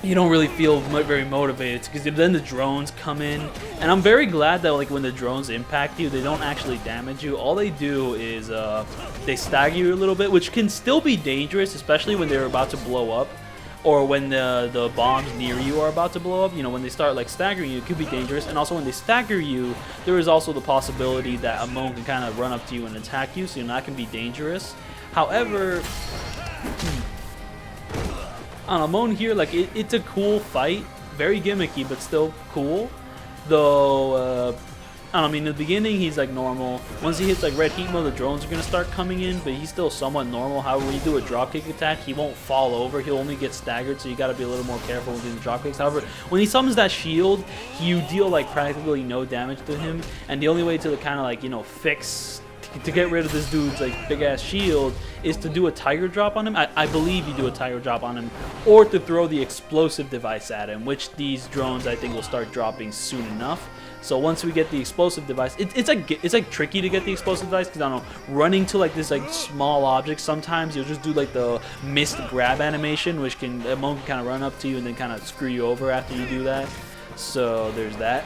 you don't really feel very motivated because then the drones come in, and I'm very glad that like when the drones impact you, they don't actually damage you. All they do is they stagger you a little bit, which can still be dangerous, especially when they're about to blow up, or when the bombs near you are about to blow up. You know, when they start like staggering you, it could be dangerous. And also when they stagger you, there is also the possibility that Amon can kind of run up to you and attack you, so that can be dangerous. However, on Amon here, like it's a cool fight, very gimmicky, but still cool. Though, I don't know, I mean, in the beginning he's like normal. Once he hits like red heat mode, the drones are gonna start coming in, but he's still somewhat normal. However, when you do a dropkick attack, he won't fall over. He'll only get staggered, so you gotta be a little more careful with doing dropkicks. However, when he summons that shield, you deal like practically no damage to him, and the only way to kind of like, you know, to get rid of this dude's like big ass shield is to do a tiger drop on him. I believe you do a tiger drop on him, or to throw the explosive device at him, which these drones I think will start dropping soon enough. So once we get the explosive device, it's like tricky to get the explosive device because I don't know, running to like this like small object, sometimes you'll just do like the missed grab animation, which can Amon can kind of run up to you and then kind of screw you over after you do that. So there's that.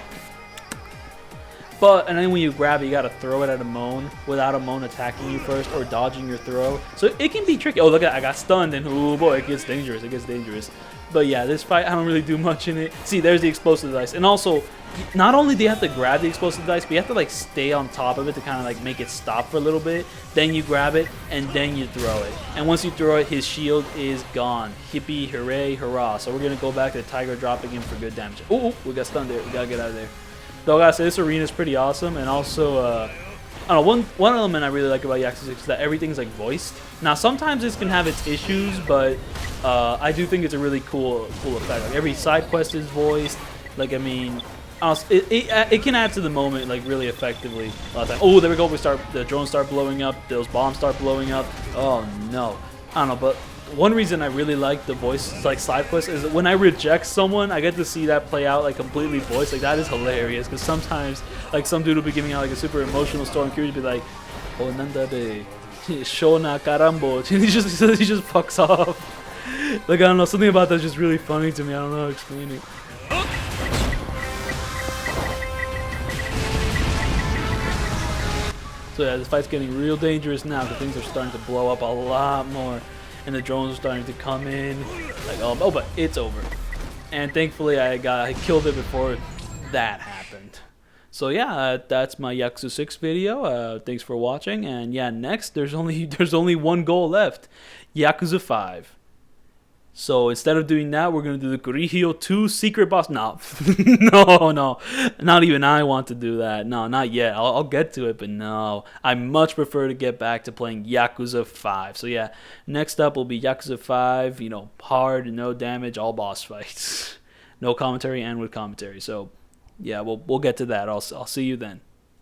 And then when you grab it, you gotta throw it at Amon without Amon attacking you first or dodging your throw. So it can be tricky. Oh, look at that, I got stunned, and oh boy, it gets dangerous. It gets dangerous. But yeah, this fight, I don't really do much in it. See, there's the explosive device. And also, not only do you have to grab the explosive device, but you have to like stay on top of it to kind of like make it stop for a little bit. Then you grab it, and then you throw it. And once you throw it, his shield is gone. Hippie, hooray, hurrah. So we're gonna go back to Tiger dropping him for good damage. Oh, we got stunned there. We gotta get out of there. Though I gotta say, this arena is pretty awesome, and also, I don't know, one element I really like about Yakuza 6 is that everything's like voiced. Now, sometimes this can have its issues, but I do think it's a really cool effect. Like every side quest is voiced. Like, I mean, it can add to the moment like really effectively. Oh, there we go. The drones start blowing up. Those bombs start blowing up. Oh no, I don't know, but. One reason I really like the voice like side quest is that when I reject someone, I get to see that play out like completely voiced. Like that is hilarious because sometimes like some dude will be giving out like a super emotional story and curious be like, "Oh nanda de shona karambo," and he just fucks off. Like I don't know, something about that's just really funny to me. I don't know how to explain it. So yeah, this fight's getting real dangerous now because things are starting to blow up a lot more. And the drones are starting to come in. Like, oh, but it's over. And thankfully, I killed it before that happened. So yeah, that's my Yakuza 6 video. Thanks for watching. And yeah, next there's only one goal left, Yakuza 5. So instead of doing that, we're gonna do the Kurihio 2 secret boss. No, no, not even I want to do that. No, not yet. I'll get to it, but no. I much prefer to get back to playing Yakuza 5. So yeah, next up will be Yakuza 5. You know, hard, no damage, all boss fights, no commentary and with commentary. So yeah, we'll get to that. I'll see you then.